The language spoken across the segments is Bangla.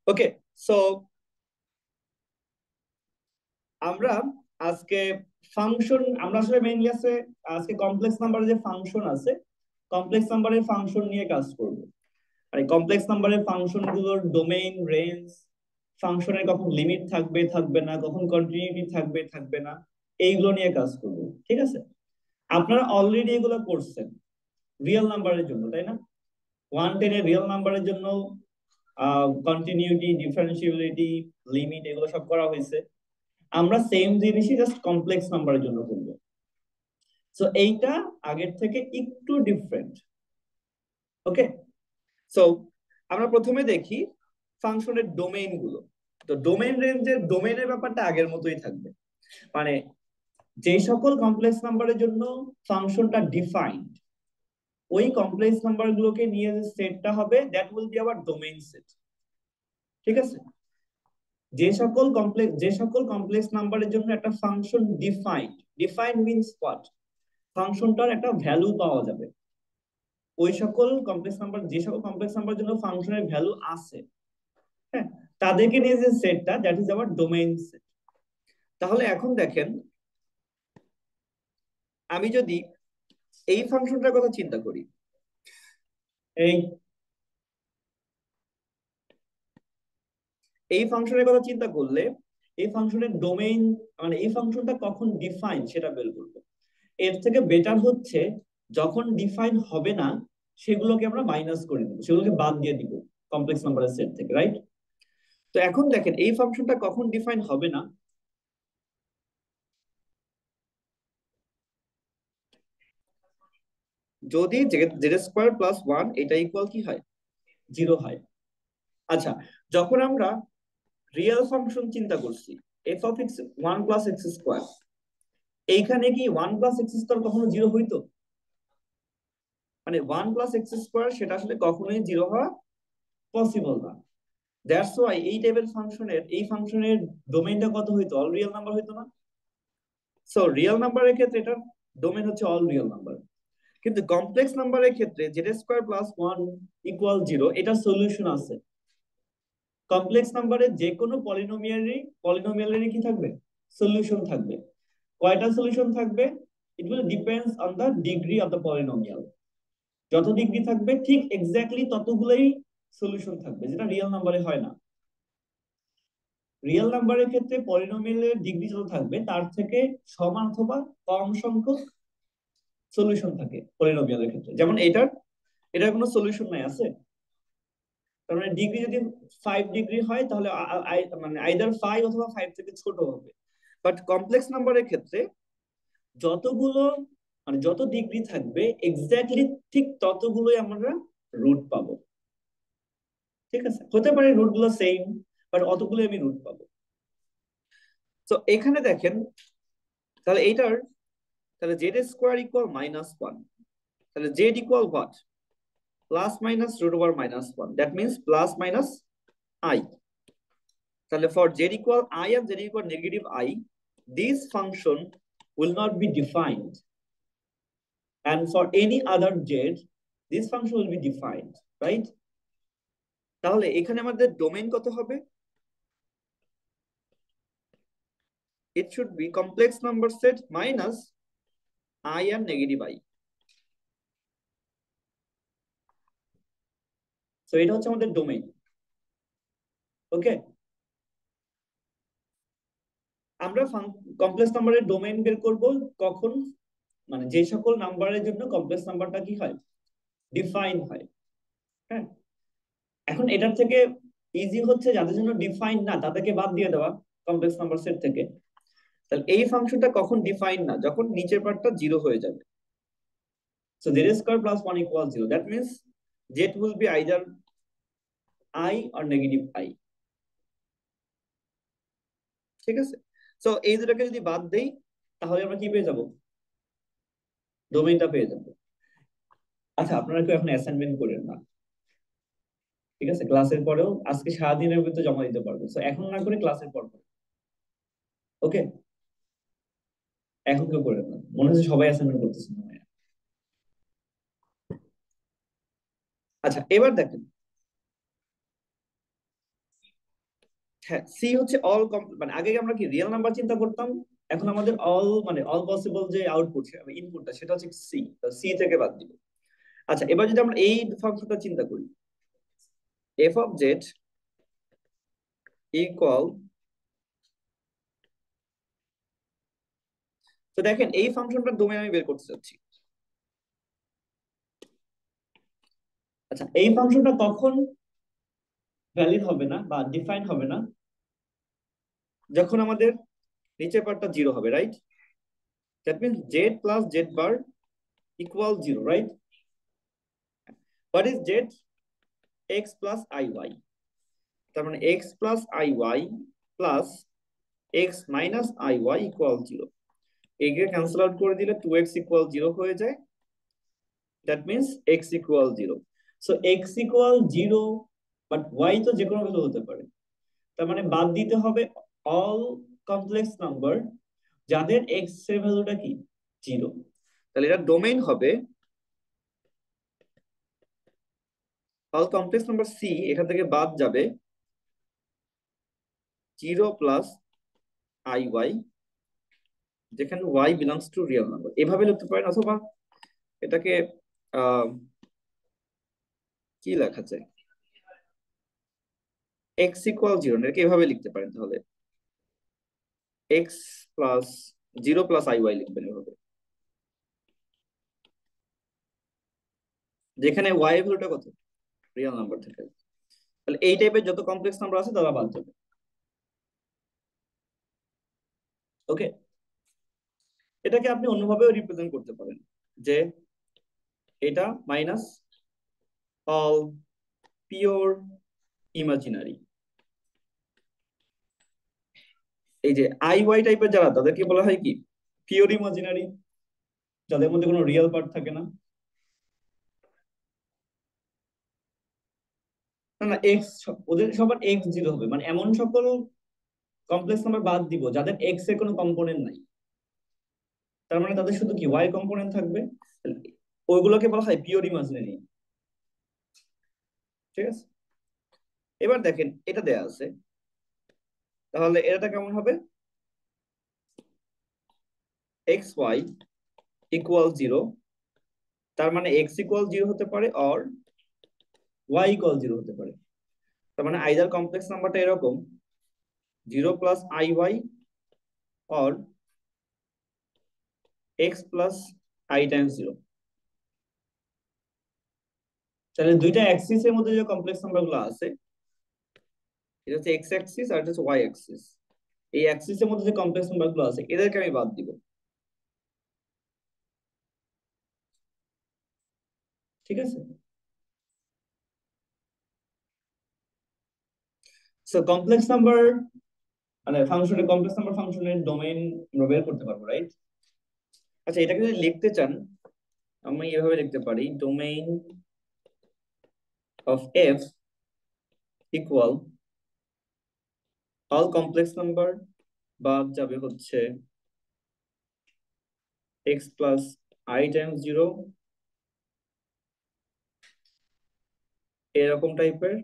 ওকে, সো আমরা আজকে ফাংশন, আমরা আসলে মেইনলি আছে আজকে কমপ্লেক্স নাম্বারের যে ফাংশন আছে, কমপ্লেক্স নাম্বারের ফাংশন নিয়ে কাজ করব। আর এই কমপ্লেক্স নাম্বারের ফাংশন গুলোর ডোমেইন, রেঞ্জ, ফাংশনের কখন লিমিট থাকবে থাকবে না, কখন কন্টিনিউটি থাকবে থাকবে না, এইগুলো নিয়ে কাজ করব। ঠিক আছে? আপনারা অলরেডি এগুলো করছেন রিয়েল নাম্বারের জন্য, তাই না? 110 এর রিয়েল নাম্বারের জন্য কন্টিনিউটি, ডিফারেন্সিবিলিটি, লিমিট এগুলো সব করা হয়েছে। আমরা সেম জিনিসই জাস্ট কমপ্লেক্স নাম্বারের জন্য করব। সো এইটা আগের থেকে একটু ডিফারেন্ট। ওকে, সো আমরা প্রথমে দেখি ফাংশনের ডোমেইন গুলো। তো ডোমেইন রেঞ্জের ডোমেইনের ব্যাপারটা আগের মতোই থাকবে। মানে যে সকল কমপ্লেক্স নাম্বারের জন্য ফাংশনটা ডিফাইন্ড, ওই কমপ্লেক্স নাম্বার গুলোকে নিয়ে যে সেটটা হবে that will be our domain set. ঠিক আছে? যে সকল কমপ্লেক্স নাম্বারের জন্য একটা function defined, defined means what, ফাংশনটার একটা ভ্যালু পাওয়া যাবে। ওই সকল কমপ্লেক্স নাম্বার, যে সকল কমপ্লেক্স নাম্বার জন্য ফাংশনের ভ্যালু আছে, হ্যাঁ, তাদেরকে নিয়ে যে সেটটা that is our domain set. তাহলে এখন দেখেন, আমি যদি এই ফাংশনটার কথা চিন্তা করি, এই এই ফাংশনের কথা চিন্তা করলে এই ফাংশনের ডোমেইন, মানে এই ফাংশনটা কখন ডিফাইন সেটা বের করবো। এর থেকে বেটার হচ্ছে যখন ডিফাইন হবে না সেগুলোকে আমরা মাইনাস করে দিব, সেগুলোকে বাদ দিয়ে দিব কমপ্লেক্স নাম্বারের সেট থেকে, রাইট? তো এখন দেখেন এই ফাংশনটা কখন ডিফাইন হবে না, যদি জেড স্কোয়ার প্লাস ওয়ান এটা ইকুয়াল কি হয়, জিরো হয়। আচ্ছা, যখন আমরা রিয়েল ফাংশন চিন্তা করছি, F of x one plus x square, এইখানে কি ওয়ান প্লাস এক্স স্কোয়ার কখনো জিরো হইতো? মানে ওয়ান প্লাস এক্স স্কোয়ার সেটা আসলে কখনোই জিরো হওয়া পসিবল না। দ্যাটস ওয়াই এই টাইপের ফাংশনের, এই ফাংশনের ডোমেইনটা কত হইতো, অল রিয়েল নাম্বার হইতো না? সো রিয়েল নাম্বারের ক্ষেত্রে এটার ডোমেইন হচ্ছে অল রিয়েল নাম্বার। কিন্তু কমপ্লেক্স নাম্বারের ক্ষেত্রে Z square plus one equal zero, এটা সলিউশন আছে। কমপ্লেক্স নাম্বারে যে কোনো পলিনোমিয়ালেরই কি থাকবে, সলিউশন থাকবে। কয়টা সলিউশন থাকবে? It will depends on the degree of the polynomial. যত ডিগ্রি থাকবে ঠিক এক্স্যাক্টলি ততগুলোই সলিউশন থাকবে, যেটা রিয়েল নাম্বারে হয় না। রিয়েল নাম্বারের ক্ষেত্রে পলিনোমিয়ালের ডিগ্রি যত থাকবে তার থেকে সমান অথবা কম সংখ্যক সলিউশন থাকে পলিনোমিয়ালের ক্ষেত্রে। যেমন এটার কোনো সলিউশন নাই, আছে? তার মানে ডিগ্রি যদি 5 ডিগ্রি হয় তাহলে মানে আইদার 5 অথবা 5 থেকে ছোট হবে। বাট কমপ্লেক্স নাম্বারের ক্ষেত্রে যতগুলো, মানে যত ডিগ্রি থাকবে এক্স্যাক্টলি ঠিক ততগুলোই আমরা রুট পাবো। ঠিক আছে? হতে পারে রুট গুলো সেম, বাট অতগুলো আমি রুট পাবো। তো এখানে দেখেন, তাহলে এইটার, তাহলে Z square equal minus one, তাহলে Z equal what, plus minus root over minus one, that means plus minus i. তাহলে for Z equal i and Z equal negative i, this function will not be defined, and for any other z this function will be defined, right? তাহলে এখানে আমাদের ডোমেইন কত হবে? it should be complex number set minus I and negative I. So এটা হচ্ছে আমাদের ডোমেইন। ওকে, আমরা কমপ্লেক্স নাম্বারের ডোমেইন বের করব কখন, মানে যে সকল নাম্বারের জন্য কমপ্লেক্স নাম্বারটা কি হয়, ডিফাইন হয়। হ্যাঁ, এখন এটার থেকে ইজি হচ্ছে যাদের জন্য ডিফাইন না তাদেরকে বাদ দিয়ে দেওয়া কমপ্লেক্স নাম্বার সেট থেকে। তাহলে এই ফাংশনটা কখন ডিফাইন না, যখন নিচের পার্টটা জিরো হয়ে যাবে। So Z square plus one equal zero, that means Z will be either I or negative I. ঠিক আছে? সো এই দুটাকে যদি বাদ দেই তাহলে আমরা কি পেয়ে যাব, ডোমেইনটা পেয়ে যাবো। আচ্ছা, আপনারা কেউ এখন অ্যাসাইনমেন্ট করেন না, ঠিক আছে? ক্লাসের পরেও আজকে সারাদিনের ভিতরে জমা দিতে পারবো, তো এখন না করে ক্লাসের পর করো। ওকে, এখন কেউ করেন না, মনে হচ্ছে সবাই অ্যাসাইনমেন্ট করতেছে মনে হয়। আচ্ছা, এবার দেখেন হ্যাঁ, সি হচ্ছে অল, মানে আগে আমরা কি রিয়েল নাম্বার চিন্তা করতাম, এখন আমাদের অল মানে অল পসিবল যে আউটপুট ইনপুটটা সেটা হচ্ছে সি, সি থেকে বাদ দিব। আচ্ছা, এবার যদি আমরা এই ফাংশনটা চিন্তা করি, এফ অফ জেড ইকুয়াল, তো দেখেন এই ফাংশনটার ডোমেইন আমি বের করতে চাচ্ছি। আচ্ছা, এই ফাংশনটা কখন ভ্যালিড হবে না বা ডিফাইন হবে না? যখন আমাদের নিচের পার্টটা জিরো হবে, right? That means z plus z bar equal zero, right? What is z? X plus i y. তার মানে x plus i y plus x minus i y equal zero. একে ক্যান্সেল আউট করে দিলে 2x ইকুয়াল জিরো হয়ে যায়। That means x equal zero. So x equal zero, but y তো যে কোনো ভ্যালু হতে পারে। তার মানে বাদ দিতে হবে অল কমপ্লেক্স নাম্বার যাদের এক্স এর ভ্যালুটা কি জিরো। তাহলে এটা ডোমেইন হবে অল কমপ্লেক্স নাম্বার সি, এখান থেকে বাদ যাবে জিরো প্লাস আই ওয়াই, যেখানে y belongs to real number. এভাবে লিখতে পারেন, অথবা এটাকে আহ কি লেখা যায়, এক্স ইকুয়াল জিরো, এটাকে এভাবে লিখতে পারেন। তাহলে x plus zero plus i y লিখবেন এভাবে, যেখানে ওয়াই এর ভ্যালুটা কত রিয়েল নাম্বার থেকে। তাহলে এই টাইপের যত কমপ্লেক্স নাম্বার আছে তারা বাদ যাবে। ওকে, এটাকে আপনি অন্যভাবেও রিপ্রেজেন্ট করতে পারেন, যে এটা মাইনাস অল পিওর ইমাজিনারি। এই যে আই ওয়াই টাইপের যারা, তাদেরকে বলা হয় কি পিওর ইমাজিনারি, যাদের মধ্যে কোনো রিয়েল পার্ট থাকে না। না না, এক্স, ওদের সবার এক্স জিরো হবে, মানে এমন সকল কমপ্লেক্স নাম্বার বাদ দিব যাদের এক্স এর কোনো কম্পোনেন্ট নাই। তার মানে তাদের শুধু কি ওয়াই কম্পোনেন্ট থাকবে, ওইগুলোকে বলা হয় পিওর ইমাজিনারি। ঠিক আছে, এবার দেখেন এটা দেয়া আছে, তাহলে এটা কেমন হবে? এক্স ওয়াই ইকুয়াল জিরো, তার মানে এক্স ইকুয়াল জিরো হতে পারে অর ওয়াই ইকুয়াল জিরো হতে পারে। তার মানে আইদার কমপ্লেক্স নাম্বারটা এরকম zero plus i y or x plus i times zero. তাহলে দুইটা অ্যাক্সিস এর মধ্যে যে কমপ্লেক্স নাম্বার গুলো আছে, এটা হচ্ছে এক্স অ্যাক্সিস আর এটা হচ্ছে ওয়াই অ্যাক্সিস। এই অ্যাক্সিস এর মধ্যে যে কমপ্লেক্স নাম্বার গুলো আছে এদেরকে আমি বাদ দিব। ঠিক আছে, সো কমপ্লেক্স নাম্বার মানে ফাংশনের কমপ্লেক্স নাম্বার ফাংশনের ডোমেইন আমরা বের করতে পারবো, রাইট? আচ্ছা, এটাকে যদি লিখতে চান আমি এভাবে লিখতে পারি, domain of f equal all complex number বাদ যাবে হচ্ছে x plus i times zero, এরকম টাইপের,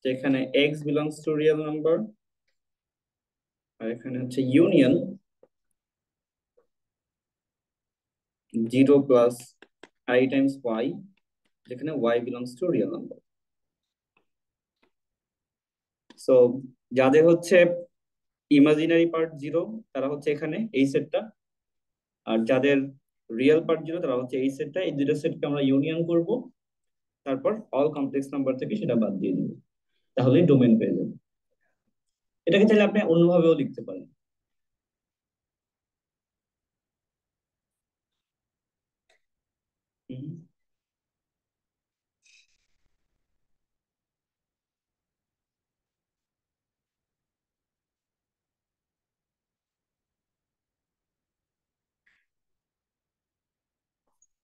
যেখানে x belongs to real number, আর এখানে হচ্ছে union zero plus i times y, যেখানে y belongs to real number. So যাদের হচ্ছে ইমাজিনারি পার্ট জিরো তারা হচ্ছে এখানে এই সেটটা, আর যাদের রিয়েল পার্ট জিরো তারা হচ্ছে এই সেটটা। এই দুটো সেটকে আমরা ইউনিয়ন করব, তারপর অল কমপ্লেক্স নাম্বার থেকে সেটা বাদ দিয়ে দিব, তাহলেই ডোমেন পেয়ে যাবে। এটাকে চাইলে আপনি অন্যভাবেও লিখতে পারেন। হুম,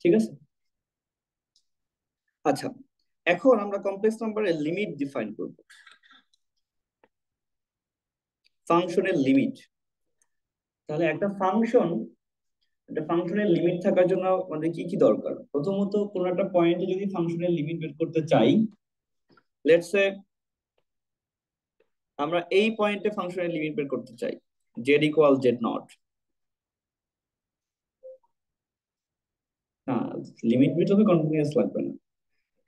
ঠিক আছে। আচ্ছা, এখন আমরা কমপ্লেক্স নাম্বারের লিমিট ডিফাইন করব, ফাংশনের লিমিট। তাহলে একটা ফাংশনের লিমিট থাকার জন্য আমাদের কি কি দরকার? প্রথমত, কোনো একটা পয়েন্টে যদি ফাংশনের লিমিট বের করতে চাই, লেটস সে আমরা এই পয়েন্টে ফাংশনের লিমিট বের করতে চাই, জেড ইকুয়াল জেড নট। না, লিমিট বের হবে কন্টিনিউয়াস লাগবে না।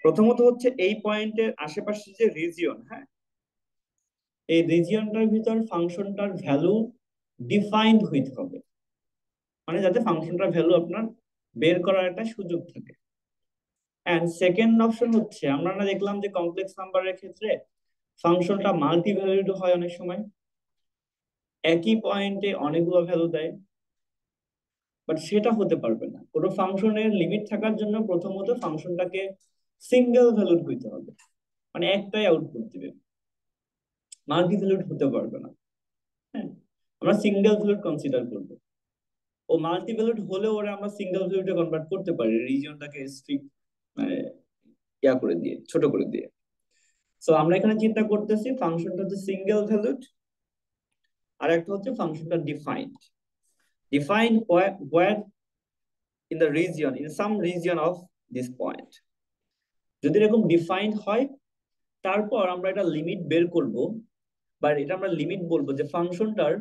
প্রথমত হচ্ছে এই পয়েন্টের আশেপাশে যে রিজিয়ন, হ্যাঁ, এই রিজিয়নটার ভিতর ফাংশনটার ভ্যালু ডিফাইন্ড হইতে হবে, মানে যাতে ফাংশনটার ভ্যালু আপনার বের করার একটা সুযোগ থাকে। এন্ড সেকেন্ড অপশন হচ্ছে, আমরা না দেখলাম যে কমপ্লেক্স নাম্বারের ক্ষেত্রে ফাংশনটা মাল্টি ভ্যালুড হয় অনেক সময়, একই পয়েন্টে অনেকগুলো ভ্যালু দেয়। বাট সেটা হতে পারবে না, কোনো ফাংশনের লিমিট থাকার জন্য প্রথমত ফাংশনটাকে সিঙ্গেল ভ্যালুড হইতে হবে, মানে একটাই আউটপুট দিবে, মাল্টি ভ্যালুড হতে পারবে না। হ্যাঁ, আমরা সিঙ্গেল ভ্যালুড কনসিডার করবো। ও মাল্টি ভ্যালুড হলেও ওরা আমরা সিঙ্গেল ভ্যালুডে কনভার্ট করতে পারি, রিজিয়নটাকে স্ট্রিক্ট মানে ইয়া করে দিয়ে, ছোট করে দিয়ে। সো আমরা এখানে চিন্তা করতেছি ফাংশনটা হচ্ছে সিঙ্গেল ভ্যালুড, আর একটা হচ্ছে ফাংশনটা defined. Defined where in the region, in some region of this point। যদি এরকম ডিফাইন্ড হয়, তারপর আমরা এটা লিমিট বের করব, বা এটা আমরা লিমিট বলবো যে ফাংশনটার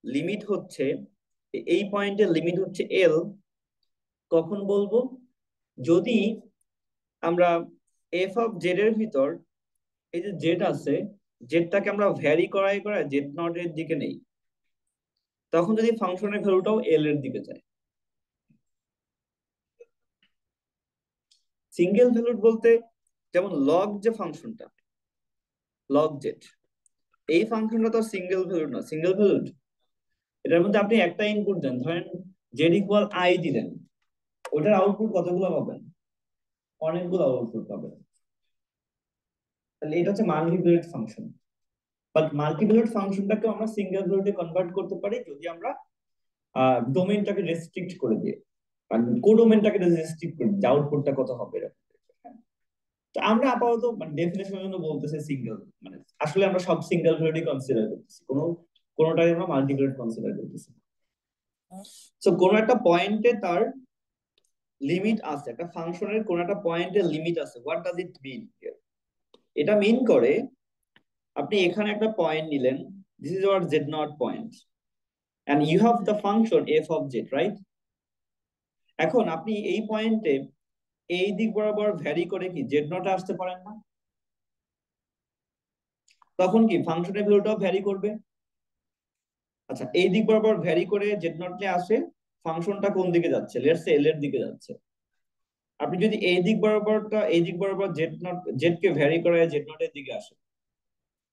লিমিট হচ্ছে, এই পয়েন্টের লিমিট হচ্ছে এল। কখন বলবো? যদি আমরা এফ অফ জেড এর ভিতর এই যে জেড আছে, জেডটাকে আমরা ভ্যারি করাই করাই জেড নট এর দিকে নেই, তখন যদি ফাংশনের ভ্যালুটাও এল এর দিকে যায়। সিঙ্গেল ভ্যালুড বলতে যেমন লগ যে ফাংশনটা, লগ জেড, এই ফাংশনটা তো সিঙ্গেল ভ্যালুড না। সিঙ্গেল ভ্যালুড এটার মধ্যে আপনি একটা ইনপুট দেন, ধরেন জেড ইকুয়াল আই দিলেন, ওটার আউটপুট কতগুলো পাবেন? অনেকগুলো আউটপুট পাবেন। তাহলে এটা হচ্ছে মাল্টিভ্যালুড ফাংশন। বাট মাল্টিভ্যালুড ফাংশনটাকে আমরা সিঙ্গেল ভ্যালুডে কনভার্ট করতে পারি যদি আমরা ডোমেইনটাকে রেস্ট্রিক্ট করে দিই, আর কোডোমেইনটাকে রেস্ট্রিক্ট করে দিই, আউটপুটটা কত হবে এরকম। হ্যাঁ? তো আমরা আপাতত মানে ডেফিনেশনের জন্য বলতেছি সিঙ্গেল, মানে আসলে আমরা সব সিঙ্গেল ভ্যালুডই কনসিডার করতেছি, কোনোটাই আমরা মাল্টিভ্যালুড কনসিডার করতেছি। সো কোন একটা পয়েন্টে তার লিমিট আছে, একটা ফাংশনের কোন একটা পয়েন্টে লিমিট আছে। What does it mean? এটা মিন করে আপনি এখানে একটা পয়েন্ট নিলেন, this is our z not point, and you have the function f of z, right? এখন আপনি এই পয়েন্টে এই দিক বরাবর ভ্যারি করে কি জেড নটে আসতে পারেন না? তখন কি ফাংশনের ভ্যালুটাও ভ্যারি করবে। আচ্ছা, এই দিক বরাবর ভ্যারি করে জেড নটে আসে, ফাংশনটা কোন দিকে যাচ্ছে? লেটস সে এল এর দিকে যাচ্ছে। আপনি যদি এই দিক বরাবর জেড নট, জেড কে ভ্যারি করে জেড নটের দিকে আসে,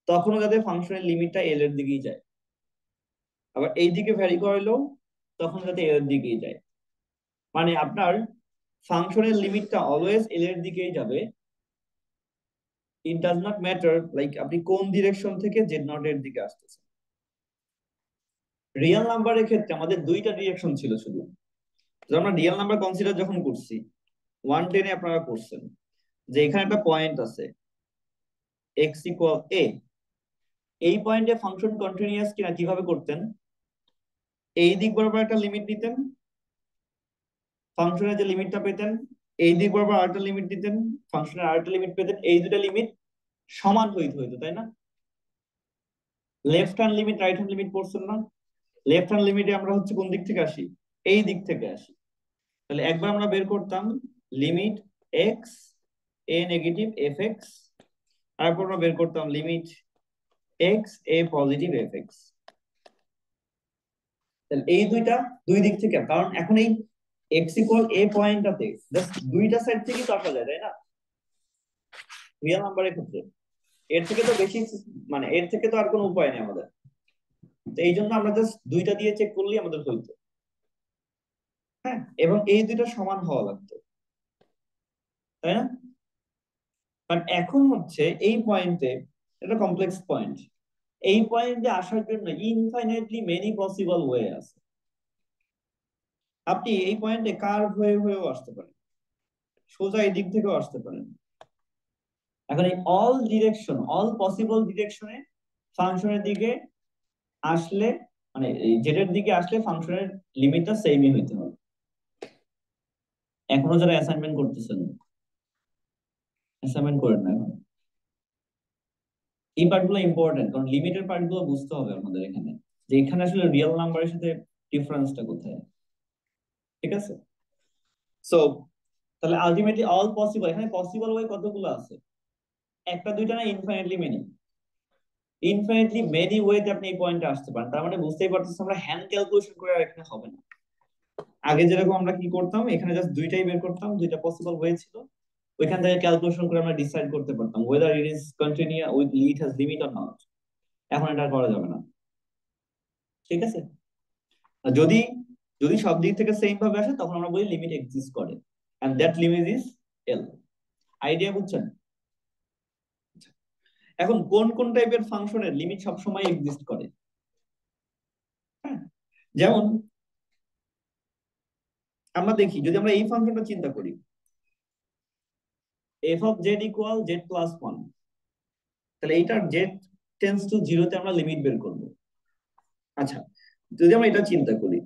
তখনও যাতে ফাংশনের লিমিটটা এল এর দিকেই যায়। আবার এই দিকে ভ্যারি করলেও তখন যাতে এল এর দিকেই যায়। মানে আপনার ফাংশনের লিমিটটা অলওয়েজ এল এর দিকেই যাবে। It does not matter like আপনি কোন ডিরেকশন থেকে জেড নট এর দিকে আসতেছেন। রিয়েল নাম্বারের ক্ষেত্রে আমাদের দুইটা ডিরেকশন ছিল শুধু। আমরা রিয়েল নাম্বার কনসিডার যখন করছি, 110 আপনারা করছেন যে এখানে একটা পয়েন্ট আছে এক্স ইকুয়াল এ, এই পয়েন্টে ফাংশন কন্টিনিউয়াস কিনা কিভাবে করতেন? এই দিক বরাবর একটা লিমিট নিতেন, ফাংশনের যে লিমিটটা পেতেন, এই দিক বরাবর আরেকটা লিমিট দিতেন, ফাংশনের আরেকটা লিমিট পেতেন, এই দুটা লিমিট সমান হইতে হইতো, তাই না? Left hand limit right hand limit পড়ছেন না? লেফট হ্যান্ড লিমিটে আমরা হচ্ছে কোন দিক থেকে আসি? এই দিক থেকে আসি। তাহলে একবার আমরা বের করতাম লিমিট এক্স এ নেগেটিভ এফ এক্স, তারপর আমরা বের করতাম লিমিট এক্স এ পজিটিভ এফ এক্স। তাহলে এই দুইটা দুই দিক থেকে, কারণ এখন এই এক্স ইকুয়াল এ পয়েন্টটাতে জাস্ট দুইটা সাইড থেকেই তো আসা যায়, তাই না? রিয়েল নাম্বারের ক্ষেত্রে এর থেকে তো বেশি, মানে এর থেকে তো আর কোনো উপায় নেই আমাদের। তো এই জন্য আমরা জাস্ট দুইটা দিয়ে চেক করলেই আমাদের হইতো। হ্যাঁ, এবং এই দুইটা সমান হওয়া লাগতো, তাই না? বাট এখন হচ্ছে এই পয়েন্টে, এটা কমপ্লেক্স পয়েন্ট, এই পয়েন্টে আসার জন্য ইনফাইনাইটলি মেনি পসিবল ওয়ে আছে। আপনি এই পয়েন্টে কার্ভ হয়ে হয়েও আসতে পারেন, সোজা এই দিক থেকেও আসতে পারেন। এখন এই অল পসিবল ডিরেকশনে ফাংশনের দিকে আসলে, মানে এই জেডের দিকে আসলে ফাংশনের লিমিটটা সেমই হইতে হবে। এখনো যারা অ্যাসাইনমেন্ট করতেছেন, অ্যাসাইনমেন্ট করেন না এখন। এই পার্টগুলো ইম্পর্টেন্ট, কারণ লিমিটের পার্টগুলো বুঝতে হবে আমাদের এখানে, যে এখানে আসলে রিয়েল নাম্বারের সাথে ডিফারেন্সটা কোথায়। ঠিক আছে? সো তাহলে আলটিমেটলি অল পসিবল, এখানে পসিবল ওয়ে কতগুলো আছে? একটা দুইটা না, ইনফাইনাইটলি মেনি। ইনফাইনাইটলি মেনি ওয়েতে আপনি এই পয়েন্টে আসতে পারেন। তার মানে বুঝতেই পারতেছেন আমরা হ্যান্ড ক্যালকুলেশন করে আর এখানে হবে না। আগে যেরকম আমরা কি করতাম, এখানে জাস্ট দুইটাই বের করতাম, দুইটা পসিবল ওয়ে ছিল, ওইখান থেকে ক্যালকুলেশন করে আমরা ডিসাইড করতে পারতাম weather it is continue with it has limit or not. এখন এটা আর করা যাবে না। ঠিক আছে? আর যদি যদি সব দিক থেকে সেম ভাবে আসে তখন আমরা বলি লিমিট এক্সিস্ট করে, and that limit is L. Idea বুঝছেন? এখন কোন কোন টাইপের ফাংশনের লিমিট সবসময় এক্সিস্ট করে? হ্যাঁ, যেমন আমরা দেখি, যদি আমরা এই ফাংশনটা চিন্তা করি, F of Z equal Z plus one, তাহলে এইটার জেড টেন্স টু জিরোতে আমরা লিমিট বের করবো। আচ্ছা, যদি আমরা এটা চিন্তা করি,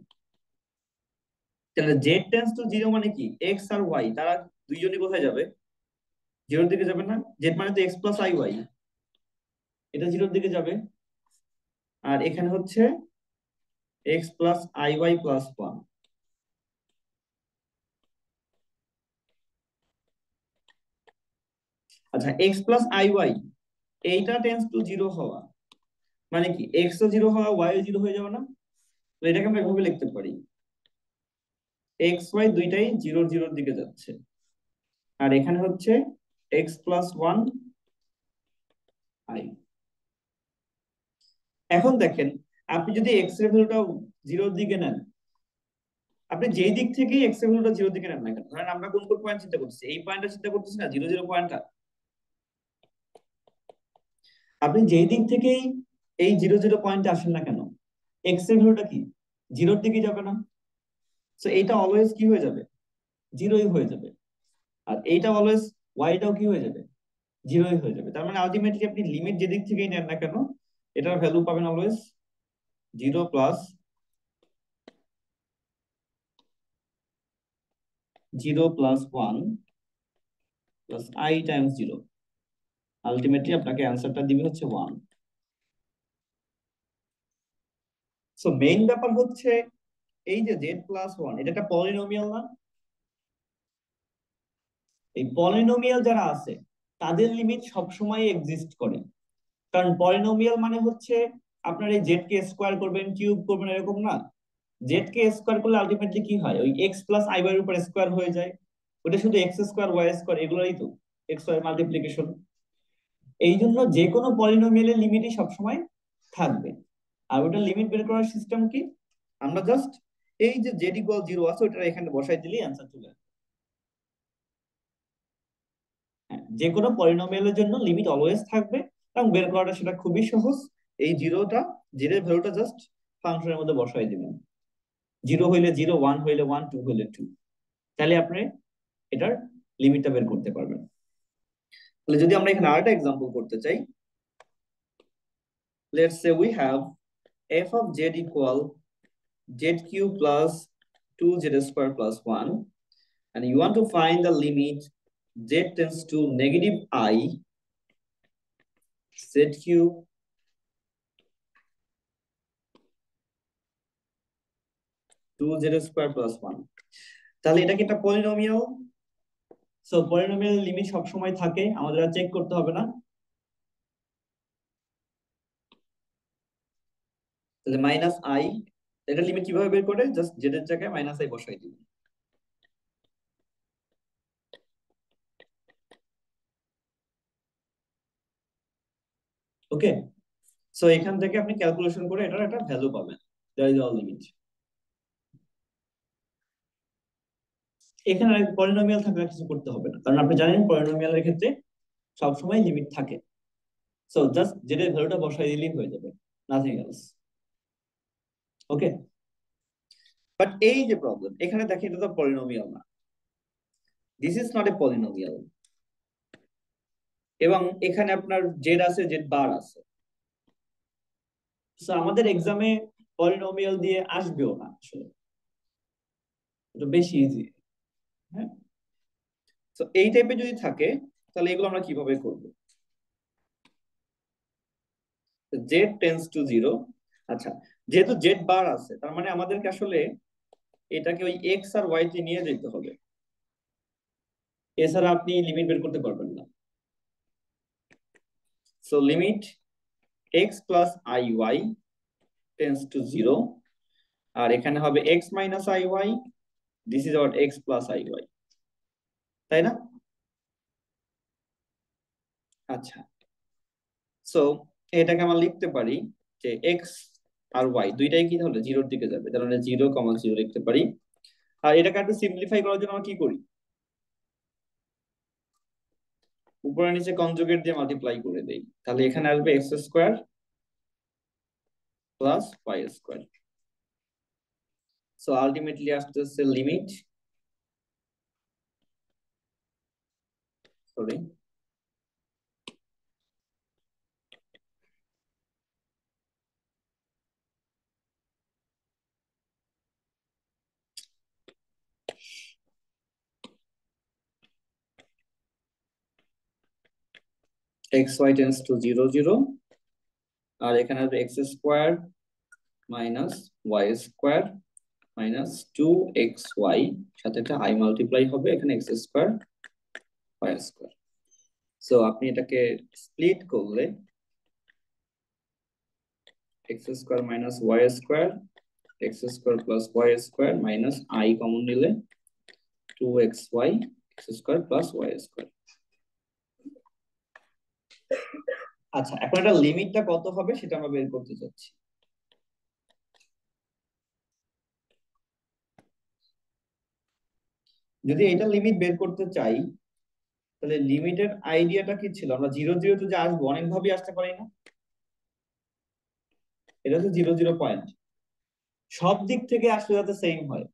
তাহলে জেড টেন্স টু জিরো মানে কি, এক্স আর ওয়াই তারা দুইজনই কোথায় যাবে? জিরোর দিকে যাবে না? জেড মানে তো এক্স প্লাস আই ওয়াই, এটা জিরোর দিকে যাবে। আর এখানে হচ্ছে x plus i y plus one. আচ্ছা, এক্স প্লাস আই ওয়াই এইটা টেন্স টু জিরো হওয়া মানে কি, এক্স ও জিরো হওয়া, ওয়াই ও জিরো হয়ে যাবে না? তো এটাকে আমরা এভাবে লিখতে পারি, এক্স ওয়াই দুইটাই জিরোর জিরোর দিকে যাচ্ছে। আর এখানে হচ্ছে এক্স প্লাস ওয়ান আই। এখন দেখেন, আপনি যদি এক্স এর ভ্যালুটা জিরোর দিকে নেন, আপনি যেই দিক থেকেই এক্স এর ভ্যালুটা জিরোর দিকে নেন না কেন, ধরেন আমরা কোন কোন পয়েন্ট চিন্তা করতেছি, এই পয়েন্টটা চিন্তা করতেছি না, জিরো জিরো পয়েন্টটা, আপনি যেই দিক থেকেই এই জিরো জিরো পয়েন্টে আসেন না কেন, এক্স এর ভ্যালুটা কি জিরোর দিকে যাবে না? তো এইটা অলওয়েজ কি হয়ে যাবে, জিরোই হয়ে যাবে। আর এইটা অলওয়েজ ওয়াইটাও কি হয়ে যাবে, জিরোই হয়ে যাবে। তার মানে আলটিমেটলি আপনি লিমিট যেদিক থেকেই নেন না কেন, এটার ভ্যালু পাবেন always zero plus zero plus one plus i times zero. Ultimately আপনাকে অ্যান্সারটা দিবে হচ্ছে ওয়ান। সো মেইন ব্যাপার হচ্ছে এই যে জেড প্লাস ওয়ান, এটা একটা পলিনোমিয়াল না? এই পলিনোমিয়াল যারা আছে তাদের লিমিট সবসময় এক্সিস্ট করে। কারণ পলিনোমিয়াল মানে হচ্ছে আপনার এই জেড কে স্কোয়ার করবেন, কিউব করবেন, এরকম না। জেড কে স্কোয়ার করলে আলটিমেটলি কি হয়, ওই এক্স প্লাস আই ওয়াই এর উপর স্কোয়ার হয়ে যায়। ওটা শুধু এক্স স্কোয়ার ওয়াই স্কোয়ার এগুলোই তো, এক্স ওয়াই মাল্টিপ্লিকেশন। এই জন্য যে কোনো পলিনোমিয়ালের লিমিটই সবসময় থাকবে। আর ওটা লিমিট বের করার সিস্টেম কি, আমরা জাস্ট এই যে জেড ইকুয়াল জিরো আছে ওটা এখানে বসাই দিলেই অ্যান্সার চলে আসবে। হ্যাঁ, যে কোনো পলিনোমিয়ালের জন্য লিমিট অলওয়েজ থাকবে, এবং বের করাটা সেটা খুবই সহজ। এই জিরোটা, জিরোর ভ্যালুটা জাস্ট ফাংশনের মধ্যে বসাই দিবেন, জিরো হইলে জিরো, ওয়ান হইলে ওয়ান, টু হইলে টু, তাহলে আপনি এটার লিমিটটা বের করতে পারবেন। তাহলে যদি আমরা এখানে আরেকটা এক্সাম্পল করতে চাই, let's say we have f of z equal z cube plus 2z square plus 1, and you want to find the limit z tends to negative I z cube 2z square plus 1। তাহলে এটা কি একটা পলিনোমিয়াল? সো পলিনোমিয়াল লিমিট সব সময় থাকে, আমাদের আর চেক করতে হবে না। তাহলে মাইনাস আই, এটা লিমিট কিভাবে বের করে, জাস্ট জেড এর জায়গায় মাইনাস আই বসাই দিবেন। ওকে, সো এখান থেকে আপনি ক্যালকুলেশন করে এটার একটা ভ্যালু পাবেন, দ্যাট ইজ অল লিমিট। এখানে পলিনোমিয়াল থাকলে কিছু করতে হবে না, কারণ আপনি জানেন পলিনোমিয়ালের ক্ষেত্রে সবসময় লিমিট থাকে। সো জাস্ট জেড এর ভ্যালুটা বসাই দিলেই হয়ে যাবে, নাথিং এলস। ওকে, বাট এই যে প্রবলেম, এখানে দেখেন এটা তো পলিনোমিয়াল না, this is not a polynomial. এবং এখানে আপনার জেড আছে, জেড বার আছে। সো আমাদের এক্সামে পলিনোমিয়াল দিয়ে আসবেও না আসলে, এটা বেশি ইজি। হ্যাঁ, তো এই টাইপের যদি থাকে তাহলে এগুলো আমরা কিভাবে করব? Z tense to zero. আচ্ছা, যেহেতু জেড বার আছে তার মানে আমাদেরকে আসলে এটাকে ওই এক্স আর ওয়াই তে নিয়ে যেতে হবে, এছাড়া আপনি লিমিট বের করতে পারবেন না। So limit x plus i y tends to zero, আর এখানে হবে x minus i y, this is our x plus i y, তাই না? আচ্ছা, সো এটাকে আমরা লিখতে পারি যে এক্স আর ওয়াই দুইটাই কি হলো জিরোর দিকে যাবে, তার মানে জিরো কমা জিরো লিখতে পারি। আর এটাকে একটু সিম্পলিফাই করার জন্য আমরা কি করি, উপরে নিচে কনজুগেট দিয়ে মাল্টিপ্লাই করে দেই, তাহলে এখানে আসবে x square plus y square. So ultimately আসতেছে limit, sorry, x y tends to zero zero, আর এখানে আসবে x square minus y square minus two x y, সাথে একটা আই মাল্টিপ্লাই হবে, এখানে x square y square. So আপনি এটাকে স্প্লিট করলে x square minus y square, x square plus y square minus i common নিলে two x y x square plus y square. আচ্ছা, এখন এটা লিমিটটা কত হবে সেটা আমরা বের করতে চাচ্ছি। যদি এটা লিমিট বের করতে চাই তাহলে লিমিটের আইডিয়াটা কি ছিল, আমরা জিরো জিরো তো যে আসবো অনেক ভাবেই আসতে পারি না, এটা হচ্ছে জিরো জিরো পয়েন্ট, সব দিক থেকে আসলে যাতে সেম হয়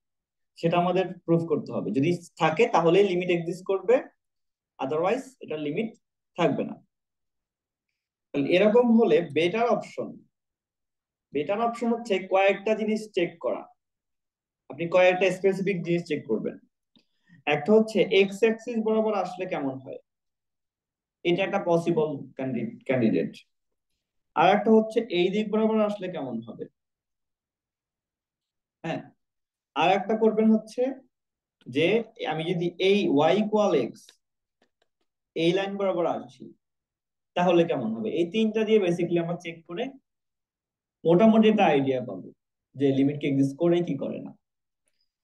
সেটা আমাদের প্রুফ করতে হবে। যদি থাকে তাহলেই লিমিট এক্সিস্ট করবে, আদারওয়াইজ এটা লিমিট থাকবে না। তাহলে এরকম হলে বেটার অপশন হচ্ছে কয়েকটা জিনিস চেক করা। আপনি কয়েকটা স্পেসিফিক জিনিস চেক করবেন। একটা হচ্ছে এক্স অ্যাক্সিস বরাবর আসলে কেমন হয়, এটা একটা পসিবল ক্যান্ডিডেট। আর একটা হচ্ছে এই দিক বরাবর আসলে কেমন হবে। হ্যাঁ, আর একটা করবেন হচ্ছে যে আমি যদি এই ওয়াই ইকুয়াল এক্স এই লাইন বরাবর আসি তাহলে কেমন হবে। এই তিনটা দিয়ে বেসিক্যালি আমরা চেক করে মোটামুটি একটা আইডিয়া পাবো যে লিমিট কি এক্সিস্ট করে কি করে না।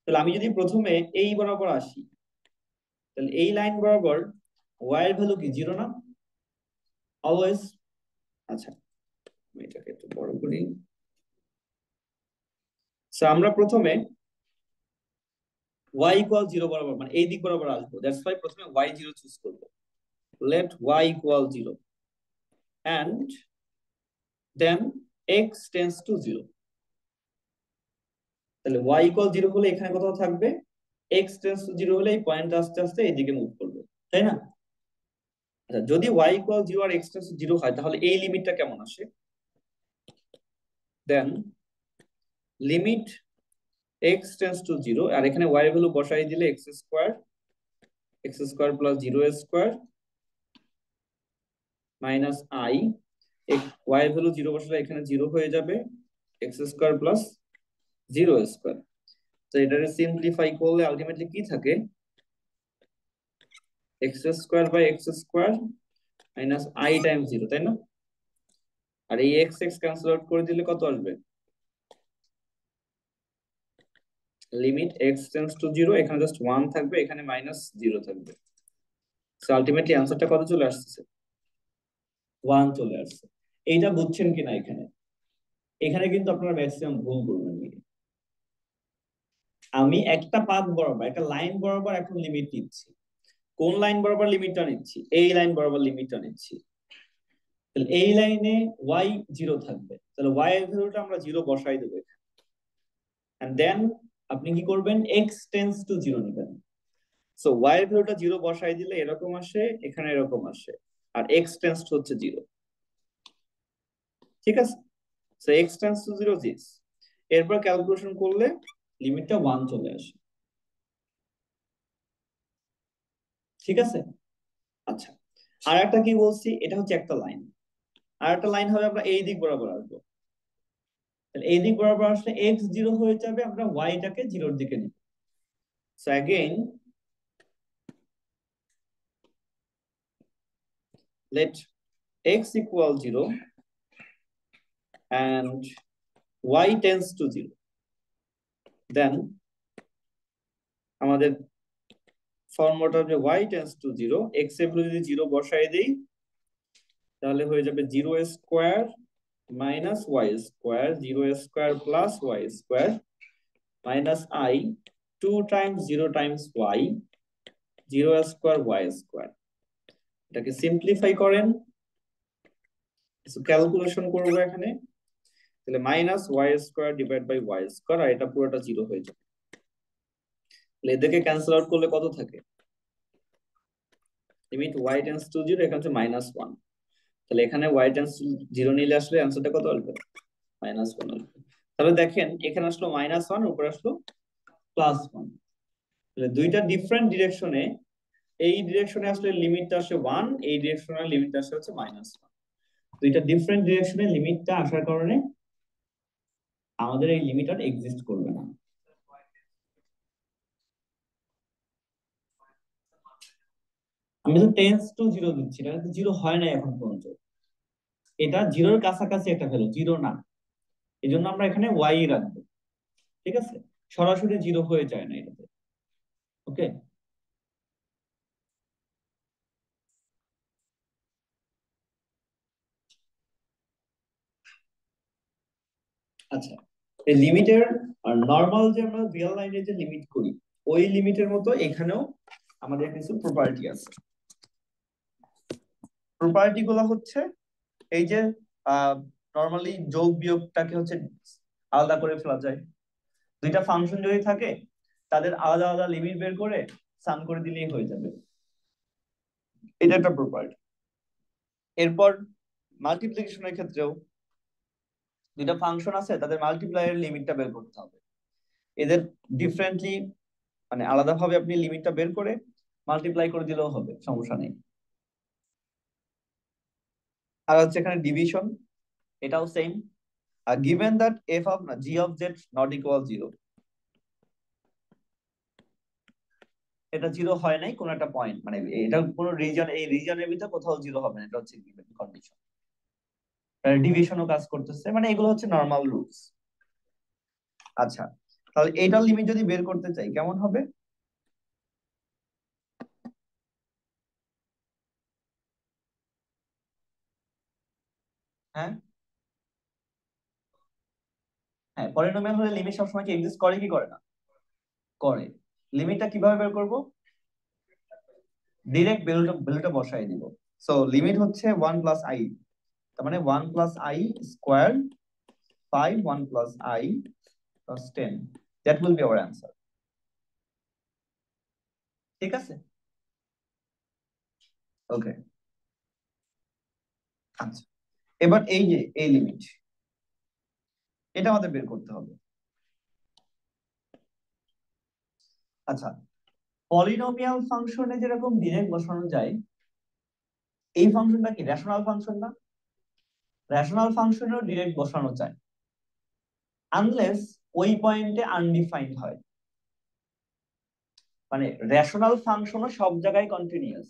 তাহলে আমি যদি প্রথমে এই বরাবর আসি, তাহলে এই লাইন বরাবর ওয়াই এর ভ্যালু কি জিরো না অলওয়েজ। আচ্ছা, আমি এটাকে একটু বড় করি। আমরা প্রথমে ওয়াই ইকুয়াল জিরো বরাবর মানে এই দিক বরাবর আসবো, দ্যাটস ওয়াই প্রথমে ওয়াই জিরো চুজ করবো। Let y equal zero and then x tends to zero. তাহলে ওয়াই ইকুয়াল জিরো হলে এখানে কোথাও থাকবে, এক্স টেন্স টু জিরো হলে এই পয়েন্ট আস্তে আস্তে এইদিকে মুভ করবে, তাই না? আচ্ছা, যদি ওয়াই ইকুয়াল জিরো আর এক্স টেন্স টু জিরো হয় তাহলে এই লিমিটটা কেমন আসে, then limit x tends to zero, আর এখানে ওয়াই ভ্যালু বসাই দিলে x square plus zero square minus i, y value zero বসালে এখানে জিরো হয়ে যাবে, x square plus zero square. তো এটাকে সিম্পলিফাই করলে আলটিমেটলি কি থাকে, x square by x square minus i times zero, তাই না? আর এই এক্স এক্স ক্যান্সেল আউট করে দিলে কত আসবে, limit x tends to zero, এখানে জাস্ট ওয়ান থাকবে, এখানে মাইনাস জিরো থাকবে। সো আলটিমেটলি অ্যান্সারটা কত চলে আসছে, ওয়ান চলে আসছে। এইটা বুঝছেন কিনা এখানে, এখানে কিন্তু আপনারা ম্যাক্সিমাম ভুল করবেন। আমি একটা পাথ বরাবর একটা লাইন বরাবর এখন লিমিট নিচ্ছি, কোন লাইন বরাবর লিমিটটা নিচ্ছি, এই লাইন বরাবর লিমিটটা নিচ্ছি। তাহলে এই লাইনে ওয়াই জিরো থাকবে, তাহলে ওয়াই এর ভ্যালুটা আমরা জিরো বসাই দেবো এখানে, এন্ড দেন আপনি কি করবেন, এক্স টেন্স টু জিরো নেবেন। সো ওয়াই এর ভ্যালুটা জিরো বসাই দিলে এরকম আসে, এখানে এরকম আসে, আর এক্স টেন্স টু হচ্ছে জিরো, ঠিক আছে? So x tends to zero this, এরপর ক্যালকুলেশন করলে লিমিটটা ওয়ান চলে আসে, ঠিক আছে? আচ্ছা, আর একটা কি বলছি, এটা হচ্ছে একটা লাইন, আর একটা লাইন হবে আমরা এই দিক বরাবর আসবো। তাহলে এই দিক বরাবর আসলে x 0 হয়ে যাবে, আমরা y টাকে 0 এর দিকে নিব। So again let x equal 0 and y tends to 0, then আমাদের ফর্মুলাটা হবে y tends to 0, x এর ভ্যালু যদি 0 বসাই দেই তাহলে হয়ে যাবে 0 square minus y square, 0 square plus y square minus I 2 times 0 times y, 0 square y square. এটাকে সিম্পলিফাই করেন, কিছু ক্যালকুলেশন করবো এখানে, তাহলে minus y square divide by y square, আর এটা পুরোটা 0 হয়ে যাবে। তাহলে এদেরকে ক্যান্সেল আউট করলে কত থাকে, লিমিট y টেন্ডস টু 0, এখানে হচ্ছে -1, তাহলে এখানে y টেন্ডস টু 0 নিলে আসলে অ্যান্সারটা কত আসবে, -1 আসবে। তাহলে দেখেন এখানে আসলো -1, উপরে আসলো +1, তাহলে দুইটা ডিফারেন্ট ডিরেকশনে, এই ডিরেকশনে আসলে লিমিটটা আসে 1, এই ডিরেকশনে লিমিটটা আসে হচ্ছে -1। দুইটা ডিফারেন্ট ডিরেকশনে লিমিটটা আসার কারণে আমাদের এই লিমিট আর এক্সিস্ট করবে না। আমি তো টেন্স টু 0 দিচ্ছি, এটা তো 0 হয় না এখন পর্যন্ত, এটা 0-এর কাছাকাছি একটা ভ্যালু, 0 না, এই জন্য আমরা এখানে y রাখবো। ঠিক আছে, সরাসরি 0 হয়ে যায় না এটাতে। ওকে, আচ্ছা, এই লিমিটের নরমাল যে আমরা রিয়েল লাইনে যে লিমিট করি ওই লিমিটের মতো এখানেও আমাদের কিছু প্রপার্টি আছে। প্রপার্টি গুলো হচ্ছে এই যে নরমালি যোগ বিয়োগটাকে হচ্ছে আলাদা করে ফেলা যায়, দুইটা ফাংশন যদি থাকে তাদের আলাদা আলাদা লিমিট বের করে সাম করে দিলেই হয়ে যাবে, এটা একটা প্রপার্টি। এরপর মাল্টিপ্লিকেশনের ক্ষেত্রেও দুইটা ফাংশন আছে, তাদের মাল্টিপ্লাইয়ের লিমিটটা বের করতে হবে, এদের ডিফারেন্টলি মানে আলাদাভাবে আপনি লিমিটটা বের করে মাল্টিপ্লাই করে দিলেও হবে, সমস্যা নেই। আর হচ্ছে এখানে ডিভিশন, এটাও same. Are given that F of G of z not equal 0, এটা 0 হয় নাই কোন একটা পয়েন্ট, মানে এটা কোন রিজন, এই রিজনের ভিতরে কোথাও 0 হবে না, এটা হচ্ছে গিভেন কন্ডিশন। ডিভিশনও কাজ করতেছে, মানে এগুলো হচ্ছে নরমাল রুলস। আচ্ছা, তাহলে এইটার লিমিট যদি বের করতে চাই কেমন হবে, হ্যাঁ হ্যাঁ, পলিনোমিয়াল হলে লিমিট সবসময় কি এক্সিস্ট করে কি করে না, করে। লিমিটটা কিভাবে বের করব, ডিরেক্ট ভ্যালুটা বসাই দিব। সো লিমিট হচ্ছে 1 প্লাস আই, তার মানে 1 plus I square 5, 1 plus I plus 10, that will be hour answer. ঠিক আছে, ওকে। আচ্ছা, এবার এই যে এই লিমিট, এটা আমাদের বের করতে হবে। আচ্ছা, পলিনোমিয়াল ফাংশনে যেরকম ডিরেক্ট বসানো যায়, এই ফাংশনটা কি রেশনাল ফাংশন না, রেশনাল ফাংশনেও ডিরেক্ট বসানো যায় আনলেস ওই পয়েন্টে আনডিফাইন্ড হয়, মানে রেশনাল ফাংশনও সব জায়গায় কন্টিনিউয়াস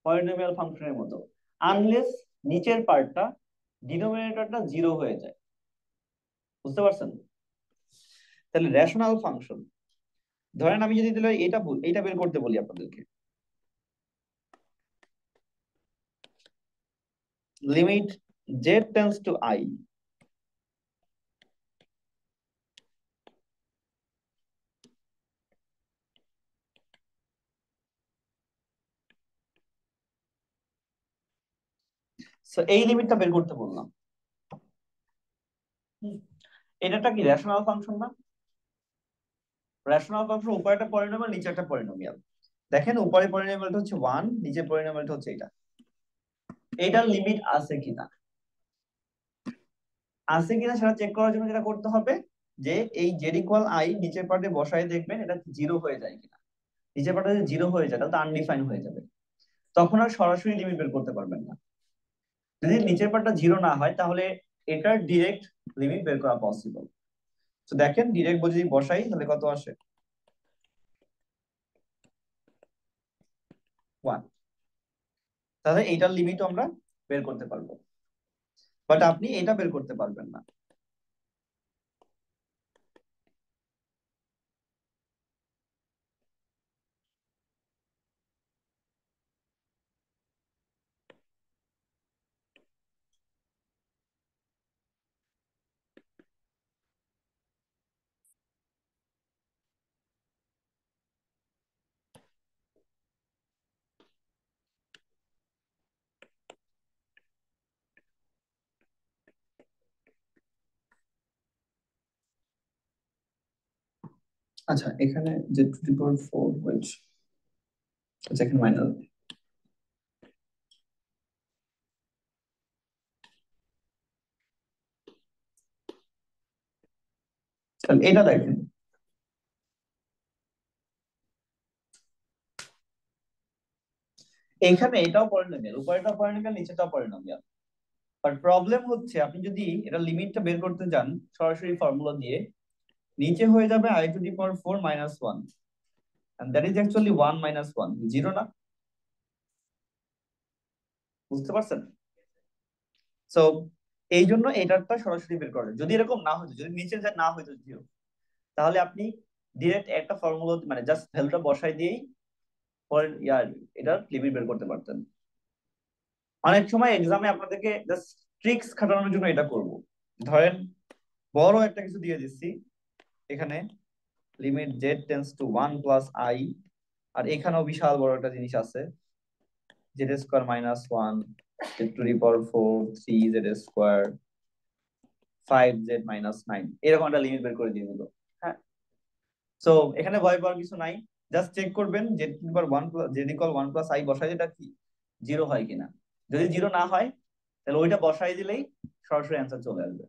পলিনোমিয়াল ফাংশনের মতো, আনলেস নিচের পার্টটা ডিনোমিনেটরটা 0 হয়ে যায়, বুঝতে পারছেন? তাহলে রেশনাল ফাংশন, ধরেন আমি যদি তাহলে এটা বের করতে বলি আপনাদেরকে, limit z tends to I, so এই লিমিটটা বের করতে বললাম। এটা কি রেশনাল ফাংশন না, রেশনাল ফাংশন উপরে একটা পলিনোমিয়াল নিচে একটা পলিনোমিয়াল, দেখেন উপরে পলিনোমিয়ালটা হচ্ছে 1, নিচে পলিনোমিয়ালটা হচ্ছে এটা, এটার লিমিট আছে কিনা, আছে কিনা সেটা চেক করার জন্য যেটা করতে হবে যে এই জেড ইকুয়াল আই নিচের পার্টে বসায় দেখবেন এটা 0 হয়ে যায় কিনা, নিচের পার্টে যদি 0 হয়ে যায় তাহলে আনডিফাইন হয়ে যাবে, তখন আর সরাসরি লিমিট বের করতে পারবেন না। যদি নিচের পার্টটা জিরো না হয় তাহলে এটার ডিরেক্ট লিমিট বের করা পসিবল। তো দেখেন ডিরেক্ট যদি বসাই তাহলে কত আসে, 1। তাহলে এইটার লিমিটও আমরা বের করতে পারবো, বাট আপনি এটা বের করতে পারবেন না। আচ্ছা এখানে যে 2 to the power 4 হয়েছে, আচ্ছা এখানে মাইনাস, তাহলে এটা দেখেন, এখানে এটাও পলিনোমিয়াল, উপরেটাও পলিনোমিয়াল, নিচেটাও পলিনোমিয়াল। বাট প্রবলেম হচ্ছে আপনি যদি এটা লিমিটটা বের করতে যান সরাসরি ফর্মুলা দিয়ে, নিচে হয়ে যাবে I to the power 4 minus 1, and that is actually 1 minus 1, zero না? বুঝতে পারছেন? সো এই জন্য এটারটা সরাসরি বের করেন। যদি এরকম না হতো, যদি নিচে যা না হতো জিরো, তাহলে আপনি ডিরেক্ট একটা ফর্মুলা মানে জাস্ট ভ্যালুটা বসাই দিয়েই পরে ইয়ার এটার লিমিট বের করতে পারতেন। অনেক সময় এক্সামে আপনাদেরকে জাস্ট ট্রিক্স খাটানোর জন্য এটা করব। ধরেন বড় একটা কিছু দিয়ে দিচ্ছি এখানে, limit Z tends to 1 plus i, আর এখানেও বিশাল বড় একটা জিনিস আছে, Z square minus 1, Z to the power 4 3 z square 5z-9, এরকম একটা লিমিট বের করে দিয়ে দিল। হ্যাঁ, সো এখানে ভয় পাওয়ার কিছু নাই। জাস্ট চেক করবেন Z to the power 1 plus Z equal 1 plus i বসাই এটা কি জিরো হয় কিনা। যদি জিরো না হয় তাহলে ওইটা বসাই দিলেই সরাসরি অ্যান্সার চলে আসবে।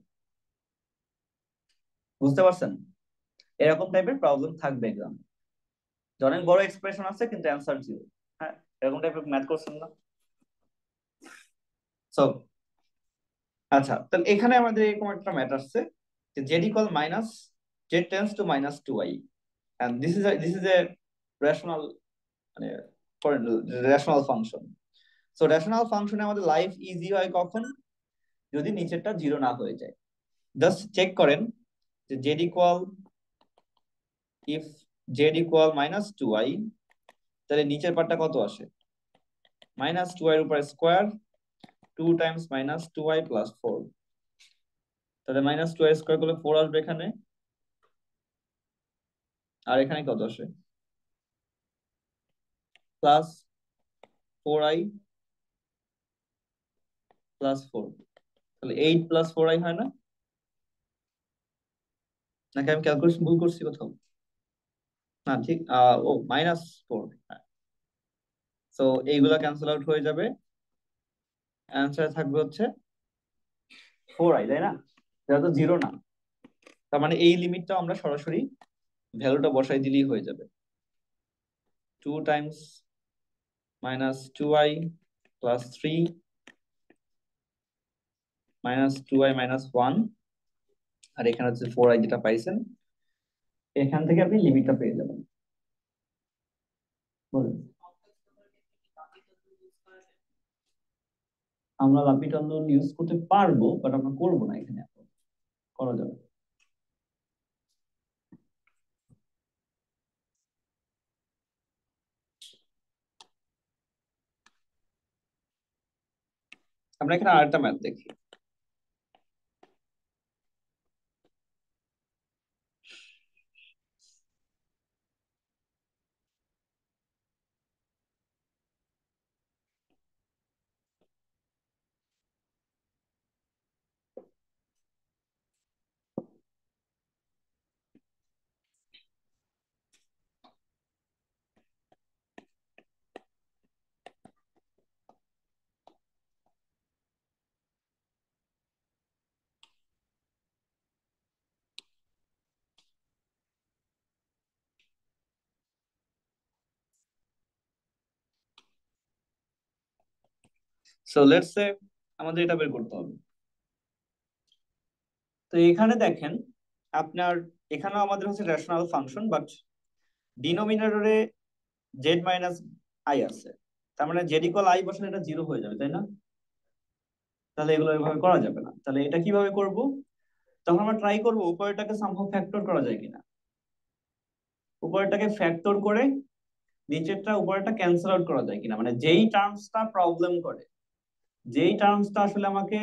বুঝতে পারছেন? এরকম টাইপের প্রবলেম থাকবে এক্সাম, অনেক বড় এক্সপ্রেশন আছে কিন্তু অ্যান্সার জিরো। হ্যাঁ, এরকম টাইপের ম্যাথ করছেন না? সো আচ্ছা, তাহলে এখানে আমাদের এরকম একটা ম্যাথ আসছে যে Z equal minus Z tends to -2i, and this is a rational মানে রেশনাল ফাংশন। সো রেশনাল ফাংশনে আমাদের লাইফ ইজি হয় কখন, যদি নিচেরটা জিরো না হয়ে যায়। জাস্ট চেক করেন যে Z equal, if Z equal -2i, তাহলে নিচের পার্টটা কত আসে, -2i এর উপর স্কোয়ার 2 টাইমস -2i প্লাস 4। তাহলে -2i স্কোয়ার করলে 4 আসবে এখানে, আর এখানে কত আসে, প্লাস 4i প্লাস 4, তাহলে 8 + 4i হয় না? নাকি আমি ক্যালকুলেশন ভুল করছি কোথাও? না ঠিক, ও -4। তো এইগুলা ক্যান্সেল আউট হয়ে যাবে, অ্যান্সার থাকবে হচ্ছে 4i, তাই না? এটা তো জিরো না, তার মানে এই লিমিটটা আমরা সরাসরি ভ্যালুটা বসাই দিলেই হয়ে যাবে। 2 টাইমস -2i প্লাস 3 -2i-1, আর এখানে হচ্ছে 4i যেটা পাইছেন, এখান থেকে আপনি লিমিটটা পেয়ে যাবেন। বলুন। আমরা লাপিটান্দন ইউজ করতে পারবো, বাট আমরা করবো না এখানে, এখন করা যাবে। আমরা এখানে আরেকটা ম্যাথ দেখি। সো লেটস সে আমাদের এটা বের করতে হবে। তো এখানে দেখেন আপনার, এখানেও আমাদের হচ্ছে রেশনাল ফাংশন, বাট ডিনোমিনেটরে জেড মাইনাস আই আছে। তার মানে জেড ইকুয়াল আই বসালে এটা জিরো হয়ে যাবে, তাই না? তাহলে এগুলো এভাবে করা যাবে না। তাহলে এটা কিভাবে করব? তখন আমরা ট্রাই করব উপরেরটাকে সামহাউ ফ্যাক্টর করা যায় কিনা। উপরেরটাকে ফ্যাক্টর করে নিচেরটা উপরেরটা ক্যান্সেল আউট করা যায় কিনা, মানে যেই টার্মসটা প্রবলেম করে, যেই টার্মসটা আসলে আমাকে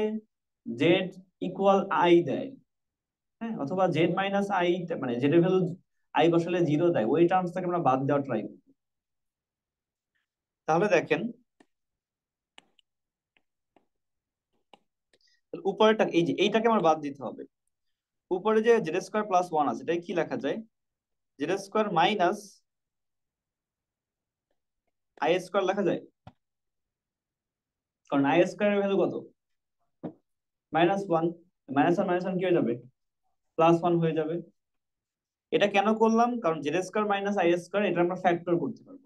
জেড ইকুয়াল আই দেয়, হ্যাঁ, অথবা জেড মাইনাস আই, মানে জেড এর ভ্যালু আই বসালে জিরো দেয়, ওই টার্মসটাকে আমরা বাদ দেওয়ার ট্রাই করব। তাহলে দেখেন উপরেরটা, এই যে এইটাকে আমার বাদ দিতে হবে। উপরে যে জেড স্কোয়ার প্লাস ওয়ান আছে, এটাই কি লেখা যায়? Z square minus I square লেখা যায়, কারণ আই স্কোয়ার এর ভ্যালু কত? Minus one. Minus one minus one কি হয়ে যাবে? প্লাস ওয়ান হয়ে যাবে। এটা কেন করলাম? কারণ Z square minus I square এটা আমরা ফ্যাক্টর করতে পারবো।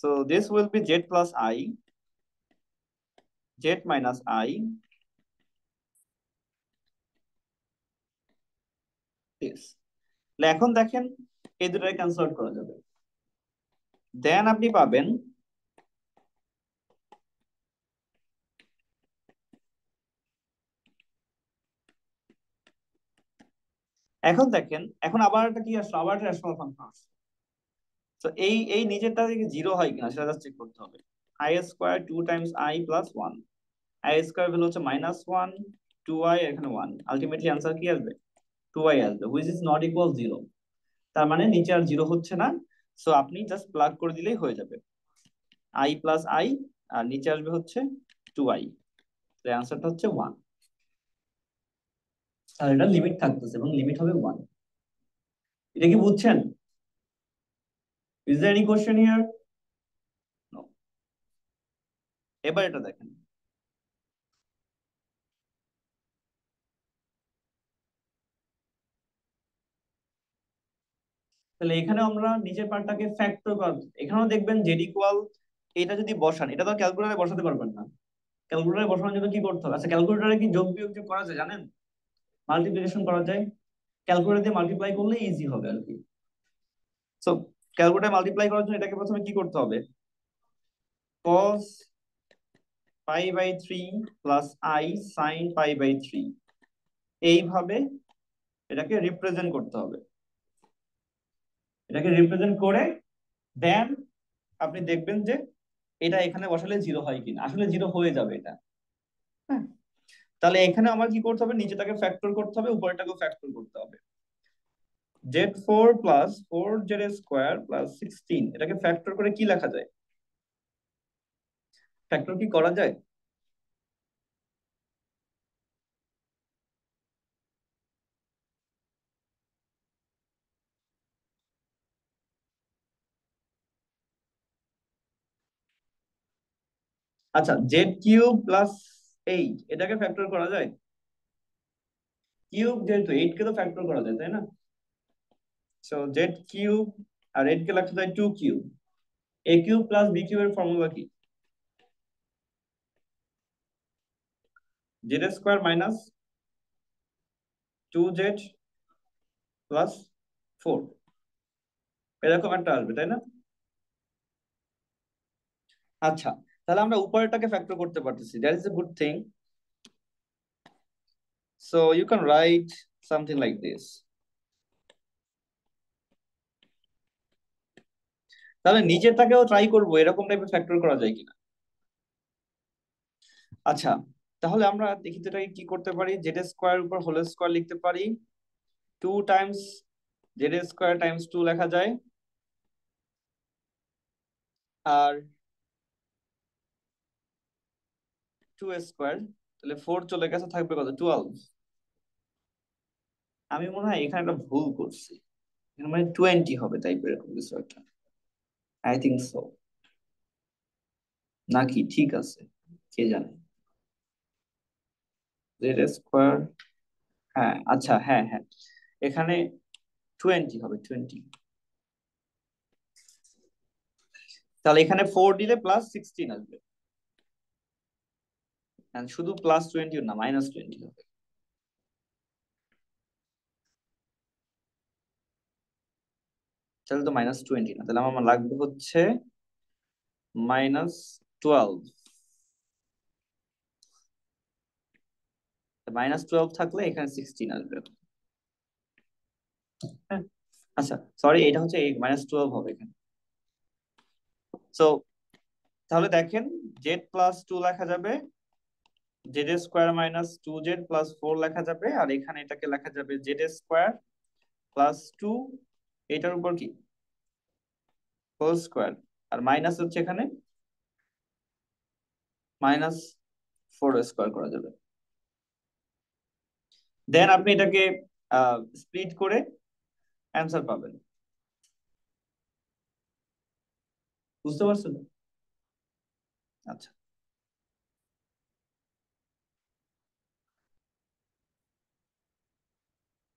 So this will be z plus I, z minus I, this. এখন দেখেন এই দুটোকে ক্যান্সেল আউট করা যাবে। দেন আপনি পাবেন, এখন দেখেন এখন আবার একটা কি আসলো, আবার একটা রেশনাল ফাংশন আসছে। তো এই এই নিচেরটা থেকে জিরো হয় কিনা সেটা জাস্ট চেক করতে হবে। I square two times i plus one, i square value হচ্ছে মাইনাস ওয়ান, টু আই, এখানে ওয়ান, আলটিমেটলি আনসার কি আসবে? টু আই আসবে, which is not equal zero. তার মানে নিচে আর জিরো হচ্ছে না। সো আপনি জাস্ট প্লাগ করে দিলেই হয়ে যাবে, আই প্লাস আই, আর নিচে আসবে হচ্ছে টু আই। অ্যান্সারটা হচ্ছে ওয়ান। আর এটা লিমিট থাকতেছে এবং লিমিট হবে ওয়ান। এটা কি বুঝছেন? Is there any question here? No. এবার এটা দেখেন, তাহলে এখানে আমরা নিচের পার্টটাকে ফ্যাক্টর করব। এখানেও দেখবেন জেড ইকুয়াল, এটা যদি বসান, এটা তো ক্যালকুলেটরে বসাতে পারবেন না। ক্যালকুলেটরে বসানোর জন্য কি করতে হবে? আচ্ছা, ক্যালকুলেটরে কি যোগ বিয়োগ যে করা যায় জানেন? মাল্টিপ্লিকেশন করা যায়। ক্যালকুলেটর দিয়ে মাল্টিপ্লাই করলে ইজি হবে আর কি। সো ক্যালকুলেটরে মাল্টিপ্লাই করার জন্য এটাকে প্রথমে কি করতে হবে? cos pi by three plus i sine pi by three, এইভাবে এটাকে রিপ্রেজেন্ট করতে হবে। এটাকে রিপ্রেজেন্ট করে দেন আপনি দেখবেন যে এটা এখানে বসালে জিরো হয় কিনা, আসলে জিরো হয়ে যাবে এটা। হ্যাঁ, তাহলে এখানে আমার কি করতে হবে? নিচেটাকে ফ্যাক্টর করতে হবে, উপরেটাকেও ফ্যাক্টর করতে হবে। Z four plus four Z square plus sixteen, এটাকে ফ্যাক্টর করে কি লেখা যায়? ফ্যাক্টর কি করা যায়? আচ্ছা, জেড কিউব প্লাস এইট, এটাকে ফ্যাক্টর করা যায়? কিউব যেহেতু, এইট কে তো ফ্যাক্টর করা যায়, তাই না? সো জেড কিউব, আর এইট কে লেখা যায় two cube. A cube plus b কিউবের ফর্মুলা কি? Z square minus two z plus four, এরকম একটা আসবে, তাই না? আচ্ছা, তাহলে আমরা উপরেরটাকে ফ্যাক্টর করতে পারতেছি, that is a good thing. So you can write something like this. তাহলে নিচেরটাকেও ট্রাই করবো এরকম টাইপের ফ্যাক্টর করা যায় কিনা। আচ্ছা, তাহলে আমরা দেখি তো এটাকে কি করতে পারি। জেড স্কোয়ার উপর হোল স্কোয়ার লিখতে পারি, two times z square times two লেখা যায়, আর টু স্কোয়ার, তাহলে ফোর চলে গেছে, থাকবে কত? টুয়েলভ। আমি মনে হয় এখানে একটা ভুল করছি, এখানে মানে টোয়েন্টি হবে টাইপের এরকম কিছু একটা। আই থিঙ্ক সো, নাকি ঠিক আছে কে জানে। জেড স্কোয়ার হ্যাঁ আচ্ছা, হ্যাঁ হ্যাঁ, এখানে 20 হবে, 20। তাহলে এখানে 4 দিলে +16 আসবে। And শুধু +20 না, -20 হবে। তাহলে তো -20 না, তাহলে আমার লাগবে হচ্ছে -12। -12 থাকলে এখানে 16 আসবে। হ্যাঁ, আচ্ছা সরি, এটা হচ্ছে -12 হবে এখানে। সো তাহলে দেখেন, z+2 লেখা যাবে, z² - 2z+4 লেখা যাবে, আর এখানে এটাকে লেখা যাবে z² + 2, এটার উপর কি হোল স্কোয়ার, আর মাইনাস হচ্ছে এখানে -4² করা যাবে। দেন আপনি এটাকে স্প্লিট করে অ্যান্সার পাবেন। বুঝতে পারছেন? আচ্ছা,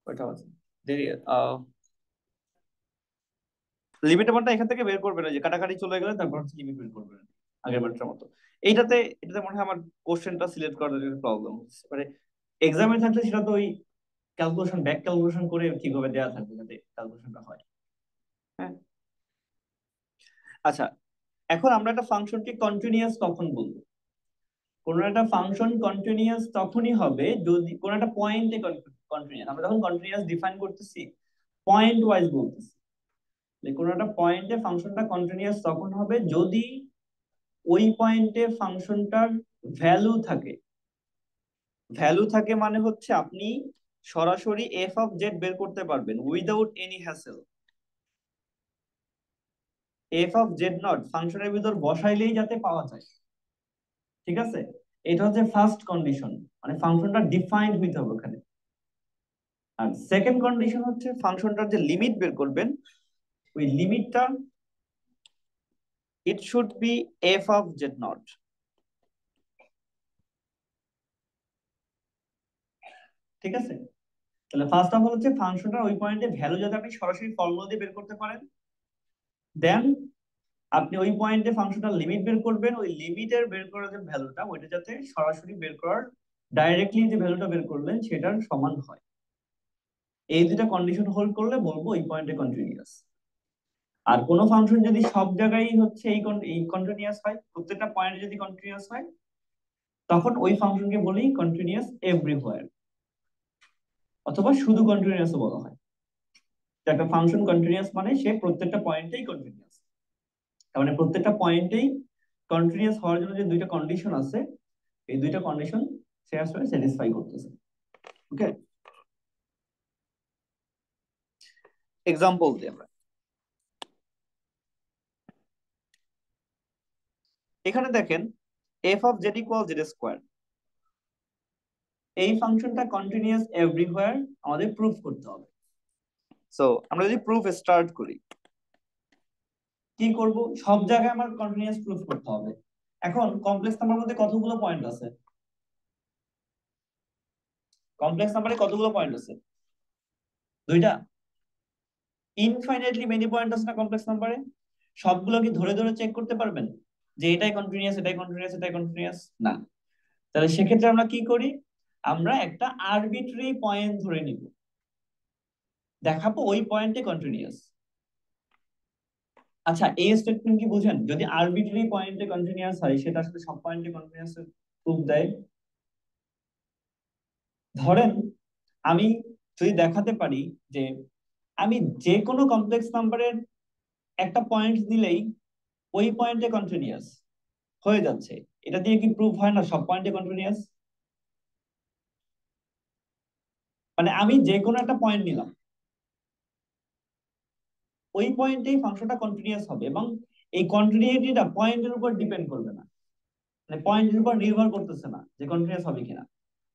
কয়টা আছে দেরি? লিমিট আমারটা এখান থেকে বের করবেন, ওই যে কাটাকাটি চলে গেলে তারপর হচ্ছে লিমিট বের করবেন আগের বারটার মতো। এইটাতে এটাতে মনে হয় আমার কোশ্চেনটা সিলেক্ট করার প্রবলেম হচ্ছে, মানে এক্সামে থাকলে সেটা তো ওই ক্যালকুলেশন, ব্যাক ক্যালকুলেশন করে ঠিকভাবে দেওয়া থাকবে যাতে ক্যালকুলেশনটা হয়। হ্যাঁ, আচ্ছা, এখন আমরা একটা ফাংশনকে কন্টিনিউয়াস কখন বলবো? কোন একটা ফাংশন কন্টিনিউয়াস তখনই হবে যদি কোন একটা পয়েন্টে কন্টিনিউয়াস। আমরা যখন কন্টিনিউয়াস ডিফাইন করতেছি পয়েন্ট ওয়াইজ বলতেছি, যে কোন একটা পয়েন্টে ফাংশনটা কন্টিনিউয়াস তখন হবে যদি ওই পয়েন্টে ফাংশনটার ভ্যালু থাকে। ভ্যালু থাকে মানে হচ্ছে আপনি সরাসরি f(z) বের করতে পারবেন উইদাউট এনি হ্যাসেল। f(z0) ফাংশনের ভিতর বসাইলেই যাতে পাওয়া যায়, ঠিক আছে? এটা হচ্ছে ফার্স্ট কন্ডিশন, মানে ফাংশনটা ডিফাইন্ড হইতে হবে ওখানে। আর সেকেন্ড কন্ডিশন হচ্ছে ফাংশনটার যে লিমিট বের করবেন, ওই লিমিটটা ইট শুড বি f(z0). ঠিক আছে? তাহলে ফার্স্ট অফ অল হচ্ছে ফাংশনটার ওই পয়েন্টে ভ্যালু যাতে আপনি সরাসরি ফর্মুলা দিয়ে বের করতে পারেন। দেন আপনি ওই পয়েন্টে ফাংশনটার লিমিট বের করবেন, ওই লিমিটের বের করা যে ভ্যালুটা ওইটা যাতে সরাসরি বের করার, ডাইরেক্টলি যে ভ্যালুটা বের করলেন সেটার সমান হয়। এই দুটা কন্ডিশন হোল্ড করলে বলবো ওই পয়েন্টে কন্টিনিউয়াস। আর কোন ফাংশন যদি সব জায়গায় হচ্ছে এই কন্টিনিউয়াস হয়, প্রত্যেকটা পয়েন্টে যদি কন্টিনিউয়াস হয়, তখন ওই ফাংশনকে বলি কন্টিনিউয়াস এভরিহোয়ার, অথবা শুধু কন্টিনিউয়াসও বলা হয়। যে একটা ফাংশন কন্টিনিউয়াস মানে সে প্রত্যেকটা পয়েন্টেই কন্টিনিউয়াস। তার মানে প্রত্যেকটা পয়েন্টেই কন্টিনিউয়াস হওয়ার জন্য যে দুইটা কন্ডিশন আছে, এই দুইটা কন্ডিশন সে আসলে স্যাটিসফাই করতেছে। ওকে, এক্সাম্পল দিই আমরা। এখানে দেখেন f(z)=z², এই ফাংশনটা কন্টিনিউয়াস এভরিহোয়ার আমাদের প্রুফ করতে হবে। সো আমরা যদি প্রুফ স্টার্ট করি, কি করব? সব জায়গায় আমার কন্টিনিউয়াস প্রুফ করতে হবে। এখন কমপ্লেক্স নাম্বার মধ্যে কতগুলো পয়েন্ট আছে? কমপ্লেক্স নাম্বারে কতগুলো পয়েন্ট আছে? দুইটা। ইনফাইনাইটলি মেনি পয়েন্ট আছে না কমপ্লেক্স নাম্বারে? সবগুলো কি ধরে ধরে চেক করতে পারবেন যে এটাই কন্টিনিউয়াস, এটাই কন্টিনিউয়াস, এটাই কন্টিনিউয়াস? না। তাহলে সেক্ষেত্রে আমরা কি করি? আমরা একটা আরবিট্রারি পয়েন্ট ধরে নিব, দেখাবো ওই পয়েন্টে কন্টিনিউয়াস। আচ্ছা, এই স্টেটমেন্ট কি বুঝেন? যদি আরবিট্রারি পয়েন্টে কন্টিনিউয়াস হয় সেটা আসলে সব পয়েন্টে কন্টিনিউয়াস প্রুফ দেয়। ধরেন আমি যদি দেখাতে পারি যে আমি যে কোনো কমপ্লেক্স নাম্বারের একটা পয়েন্ট দিলেই ওই পয়েন্টে কন্টিনিউয়াস হয়ে যাচ্ছে, এটা দিয়ে কি প্রুফ হয় না সব পয়েন্টে কন্টিনিউয়াস? মানে আমি যে কোনো একটা পয়েন্ট নিলাম, ওই পয়েন্টেই ফাংশনটা কন্টিনিউয়াস হবে, এবং এই কন্টিনিউইটিটা পয়েন্টের উপর ডিপেন্ড করবে না, মানে পয়েন্টের উপর নির্ভর করতেছে না যে কন্টিনিউয়াস হবে কিনা।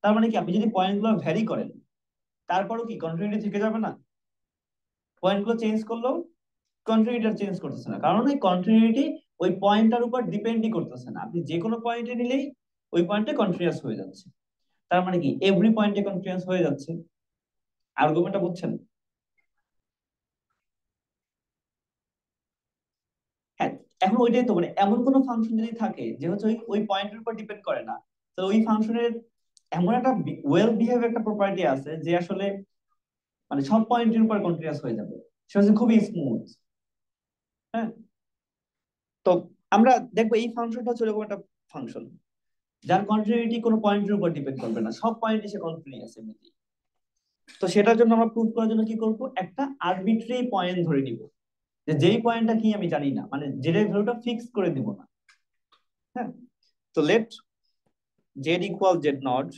তার মানে কি আপনি যদি পয়েন্টগুলো ভ্যারি করেন তারপরও কি কন্টিনিউইটি থেকে যাবে না? পয়েন্টগুলো চেঞ্জ করলেও কন্টিনিউইটি চেঞ্জ করতেছে না, কারণ এই কন্টিনিউইটি ওই পয়েন্টটার উপর ডিপেন্ডই করতেছে না। আপনি যে কোনো পয়েন্টে নিলেই ওই পয়েন্টে কন্টিনিউয়াস হয়ে যাচ্ছে। তার মানে কি এভরি পয়েন্টে কন্টিনিউয়াস হয়ে যাচ্ছে। আর্গুমেন্টটা বুঝছেন? হ্যাঁ, এখন ওইটাই তো, মানে এমন কোনো ফাংশন যদি থাকে যে হচ্ছে ওই ওই পয়েন্টের উপর ডিপেন্ড করে না, তো ওই ফাংশনের এমন একটা ওয়েল বিহেভ একটা প্রপার্টি আছে যে আসলে মানে সব পয়েন্টের উপর কন্টিনিউয়াস হয়ে যাবে, সেটা হচ্ছে খুবই স্মুথ। হ্যাঁ, তো আমরা দেখবো এই ফাংশনটা হচ্ছে এরকম একটা ফাংশন যার কন্টিনিউইটি কোনো পয়েন্টের উপর ডিপেন্ড করবে না, সব পয়েন্টে সে কন্টিনিউয়াস এমনিতেই। তো সেটার জন্য আমরা প্রুভ করার জন্য কি করব, একটা আরবিট্রারি পয়েন্ট ধরে নিব, যে যেই পয়েন্টটা কি আমি জানি না, মানে যেটার ভ্যালুটা ফিক্স করে দিব না। হ্যাঁ, তো late z equal z naught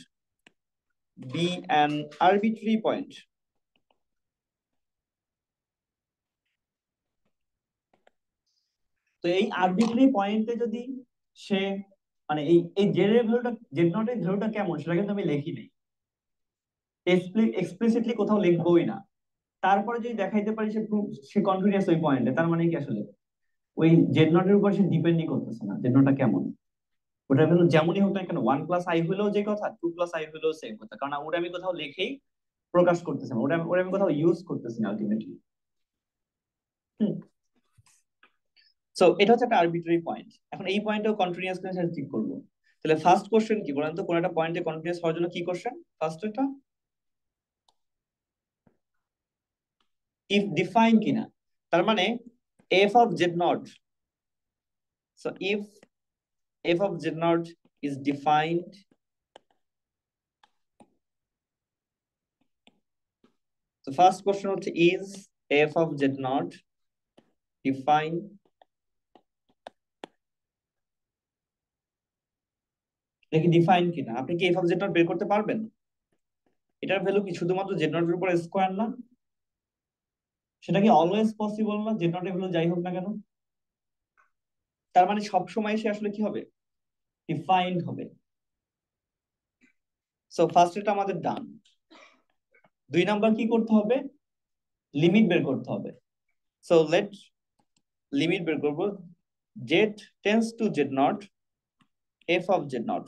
be an arbitrary point. তো এই আরবিট্রারি পয়েন্টে যদি সে মানে এই এই জেড এর ভ্যালুটা, জেড নট এর ভ্যালুটা কেমন সেটা কিন্তু আমি লিখি নাই, এক্সপ্লিসিটলি কোথাও লিখবোই না। তারপরে যদি দেখাইতে পারি সে কন্টিনিউয়াস ওই পয়েন্টে, তার মানে কি আসলে ওই জেড নট এর উপর সে ডিপেন্ডই করতেছে না, জেড নটটা কেমন ওটার ভ্যালু যেমনই হোক না কেন, 1 + i হলেও যে কথা, 2 + i হলেও সেম কথা, কারণ ওটা আমি কোথাও লিখেই প্রকাশ করতেছি না, ওটা ওটা আমি কোথাও ইউজ করতেছি না আলটিমেটলি। সো এটা হচ্ছে একটা আরবিট্রারি পয়েন্ট। এখন এই পয়েন্টেও কন্টিনিউয়াস করে সেটা ঠিক করবো। তাহলে ফার্স্ট কোশ্চেন কি বলেন তো, কোন একটা পয়েন্টে কন্টিনিউয়াস হওয়ার জন্য কি কোশ্চেন ফার্স্ট? এটা ইফ ডিফাইন কিনা, তার মানে F of z not, so if F of z not is defined, তো ফার্স্ট কোশ্চেন হচ্ছে is F of z not define, দেখি ডিফাইন কিনা। আপনি কি এফ অফ জেড নট বের করতে পারবেন? এটার ভ্যালু কি শুধুমাত্র জেড নট এর উপর স্কোয়ার না? সেটা কি অলওয়েজ পসিবল না, জেড নট এর ভ্যালু যাই হোক না কেন? তার মানে সব সময় সে আসলে কি হবে, ডিফাইন্ড হবে। সো ফার্স্ট এটা আমাদের ডান। 2 নাম্বার কি করতে হবে, লিমিট বের করতে হবে। সো লেট লিমিট বের করবো, Z tends to z nought F of z not,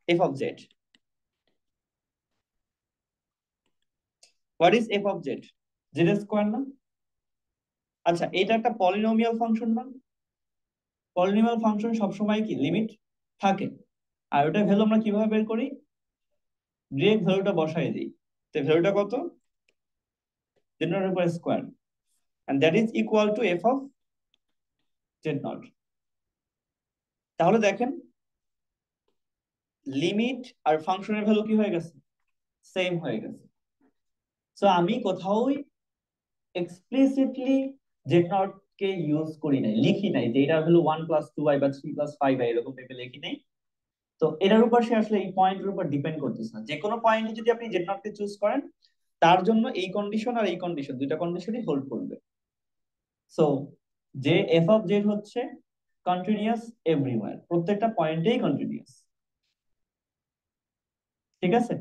F of Z, what is F of Z? Z square না? আচ্ছা, এটা একটা পলিনোমিয়াল ফাংশন না? পলিনোমিয়াল ফাংশন সবসময় কি লিমিট থাকে, আর ওটা ভ্যালু আমরা কিভাবে বের করি, ডিরেক্ট ভ্যালুটা বসাই দিই। তো ভ্যালুটা কত, জেড নট এর উপর square, and that is equal to f of z not. তাহলে দেখেন লিমিট আর ফাংশনের ভ্যালু কি হয়ে গেছে, সেম হয়ে গেছে। সো আমি কোথাওই এক্সপ্লিসিটলি জেড নট কে ইউজ করি নাই, লিখি নাই যে এটা হলো 1 + 2i বা 3 + 5i এরকম টাইপে লিখি নাই। তো এটার উপর সে আসলে এই পয়েন্টের উপর ডিপেন্ড করতেছে না, যে কোনো পয়েন্টে যদি আপনি জেড নট কে চুজ করেন তার জন্য এই কন্ডিশন আর এই কন্ডিশন দুইটা কন্ডিশনই হোল্ড করবে। সো যে এফ অফ জেড হচ্ছে কন্টিনিউয়াস এভরিওয়্যার, প্রত্যেকটা পয়েন্টেই কন্টিনিউয়াস। ঠিক আছে?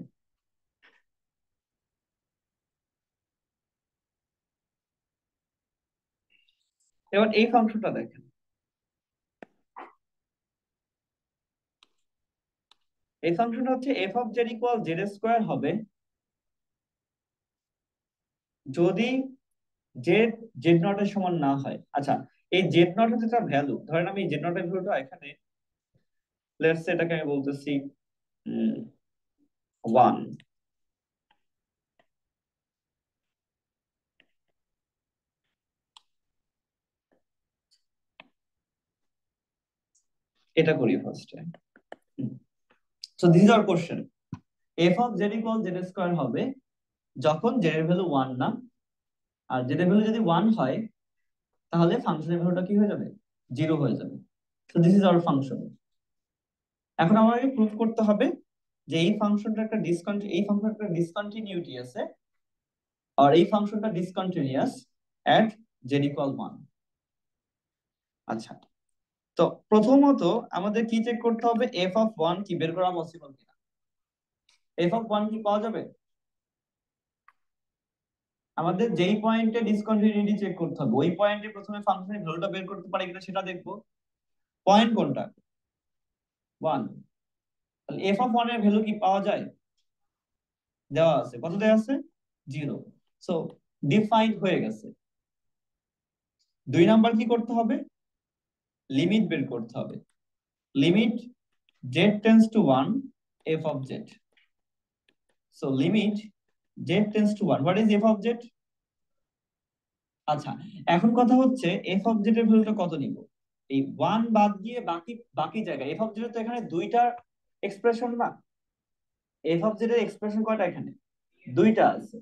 এবার এই ফাংশনটা দেখেন, এই ফাংশনটা হচ্ছে F of Z equal Z square হবে যদি জেড জেড নট এর সমান না হয়। আচ্ছা, এই জেড নট হচ্ছে একটা ভ্যালু, ধরেন আমি জেড নট এর ভ্যালুটা এখানে লেটস সে এটাকে আমি বলতেছি 1, এটা করি ফার্স্টে। So this is hour question, F of Z equal Z square হবে যখন জেড এর ভ্যালু 1 না, আর জেড এর ভ্যালু যদি 1 হয় তাহলে ফাংশনের ভ্যালুটা কি হয়ে যাবে, 0 হয়ে যাবে। So this is hour function. এখন আমাকে প্রুভ করতে হবে যে এই ফাংশনটা একটা এই ফাংশনটা একটা ডিসকন্টিনিউটি আছে, আর এই ফাংশনটা ডিসকন্টিনিউয়াস এট জেড ইকুয়াল 1। আচ্ছা, তো প্রথমত আমাদের কি চেক করতে হবে, এফ অফ 1 কি বের করা পসিবল কিনা। এফ অফ 1 কি পাওয়া যাবে? আমাদের যেই পয়েন্টে ডিসকন্টিনিউটি চেক করতে হবে ওই পয়েন্টে প্রথমে ফাংশনের ভ্যালুটা বের করতে পারি কিনা সেটা দেখবো। পয়েন্ট কোনটা, 1। তাহলে এফ অফ 1 এর ভ্যালু কি পাওয়া যায়, দেওয়া আছে, কত দেওয়া আছে, জিরো। সো ডিফাইন্ড হয়ে গেছে। 2 নাম্বার কি করতে হবে? লিমিট বের করতে হবে। Limit z tends to 1 f of z. So limit z tends to 1. What is f of z? আচ্ছা, এখন কথা হচ্ছে f of z এর ভ্যালুটা কত নিব? এই 1 বাদ দিয়ে বাকি বাকি জায়গায় f of z তো এখানে দুইটা এক্সপ্রেশন না, f of z এর এক্সপ্রেশন কয়টা এখানে? দুইটা আছে।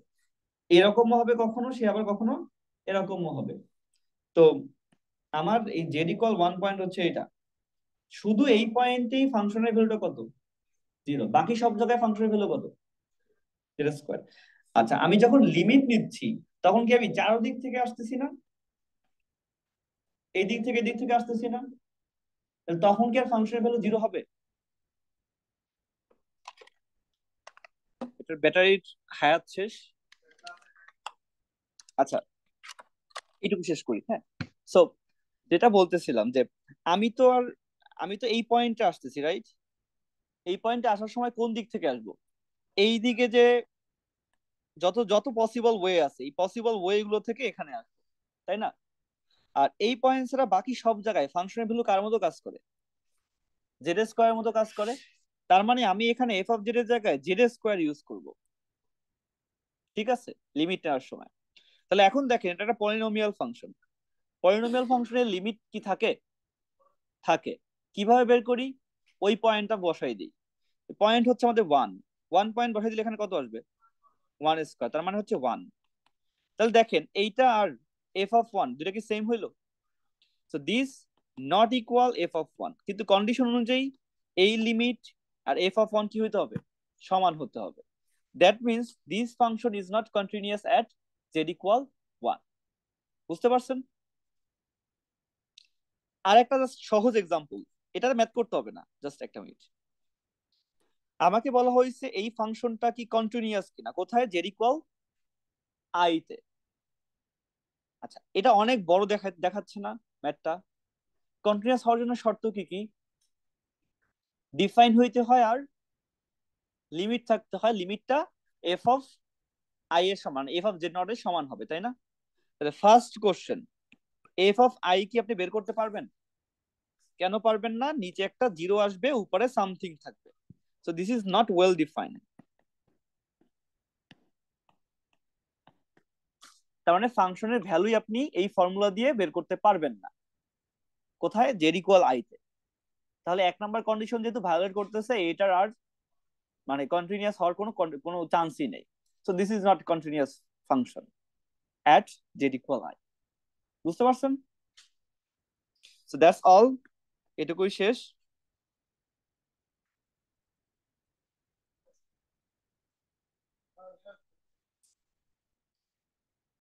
এরকমও হবে কখনো, সে আবার কখনো এরকমও হবে। তো আমার এই z ইকুয়াল 1 পয়েন্ট হচ্ছে এটা, শুধু এই পয়েন্টেই ফাংশনের ভ্যালুটা কত? জিরো। বাকি সব জায়গায় ফাংশনের ভ্যালু কত? Z square. আচ্ছা, আমি যখন লিমিট নিচ্ছি তখন কি আমি চারদিক থেকে আসতেছি না, এই দিক থেকে এদিক থেকে আসতেছি না? তাহলে তখন কি আর ফাংশনের ভ্যালু জিরো হবে? এটার ব্যাটারির হায়াত শেষ। আচ্ছা, এইটুকু শেষ করি, হ্যাঁ। সো যেটা বলতেছিলাম যে আমি তো আর আমি তো এই পয়েন্টে আসতেছি, রাইট? এই পয়েন্টে আসার সময় কোন দিক থেকে আসবো? এই দিকে যে যত যত পসিবল ওয়ে আছে, এই পসিবল ওয়ে গুলো থেকে এখানে আসবো, তাই না? আর এই পয়েন্ট ছাড়া বাকি সব জায়গায় ফাংশনের ভ্যালু কার মতো কাজ করে? জেড স্কোয়ার মতো কাজ করে। তার মানে আমি এখানে এফ অফ জেড এর জায়গায় জেড স্কোয়ার ইউজ করব, ঠিক আছে, লিমিট নেওয়ার সময়। তাহলে এখন দেখেন, এটা একটা পলিনোমিয়াল ফাংশন। পলিনোমিয়াল ফাংশনের লিমিট কি থাকে? থাকে। কিভাবে বের করি? ওই পয়েন্টটা বসাই দিই। পয়েন্ট হচ্ছে আমাদের ওয়ান। ওয়ান পয়েন্ট বসাই দিলে এখানে কত আসবে? ওয়ান স্কোয়ার, তার মানে হচ্ছে ওয়ান। তাহলে দেখেন এইটা আর এফ অফ ওয়ান দুটা কি সেম হইলো? So this not equal f of one, কিন্তু কন্ডিশন অনুযায়ী এই লিমিট আর এফ অফ ওয়ান কি হইতে হবে? সমান হতে হবে। That means this function is not continuous at z equal one. বুঝতে পারছেন? আর একটা জাস্ট সহজ এক্সাম্পল, এটা ম্যাথ করতে হবে না, জাস্ট একটা মিনিট। আমাকে বলা হয়েছে এই ফাংশনটা কি কন্টিনিউয়াস কিনা, কোথায়? জেড ইকুয়াল আই তে। আচ্ছা, এটা অনেক বড় দেখাচ্ছে না ম্যাথটা? কন্টিনিউয়াস হওয়ার জন্য শর্ত কি কি? ডিফাইন হইতে হয় আর লিমিট থাকতে হয়। লিমিটটা এফ অফ আই এর সমান, এফ অফ জেড নট এর সমান হবে, তাই না? তাহলে first question, F of I কি আপনি বের করতে পারবেন? কেন পারবেন না? নিচে একটা জিরো আসবে, উপরে সামথিং থাকবে। So this is not well defined. তার মানে ফাংশনের ভ্যালুই আপনি এই ফর্মুলা দিয়ে বের করতে পারবেন না। কোথায়? জেড ইকুয়াল আই তে। তাহলে এক নাম্বার কন্ডিশন যেহেতু ভায়োলেট করতেছে, এটার আর মানে কন্টিনিউয়াস হওয়ার কোনো চান্সই নেই। So this is not continuous function at Z equal I. বুঝতে পারছেন? সো দ্যাটস অল, এটুকুই শেষ।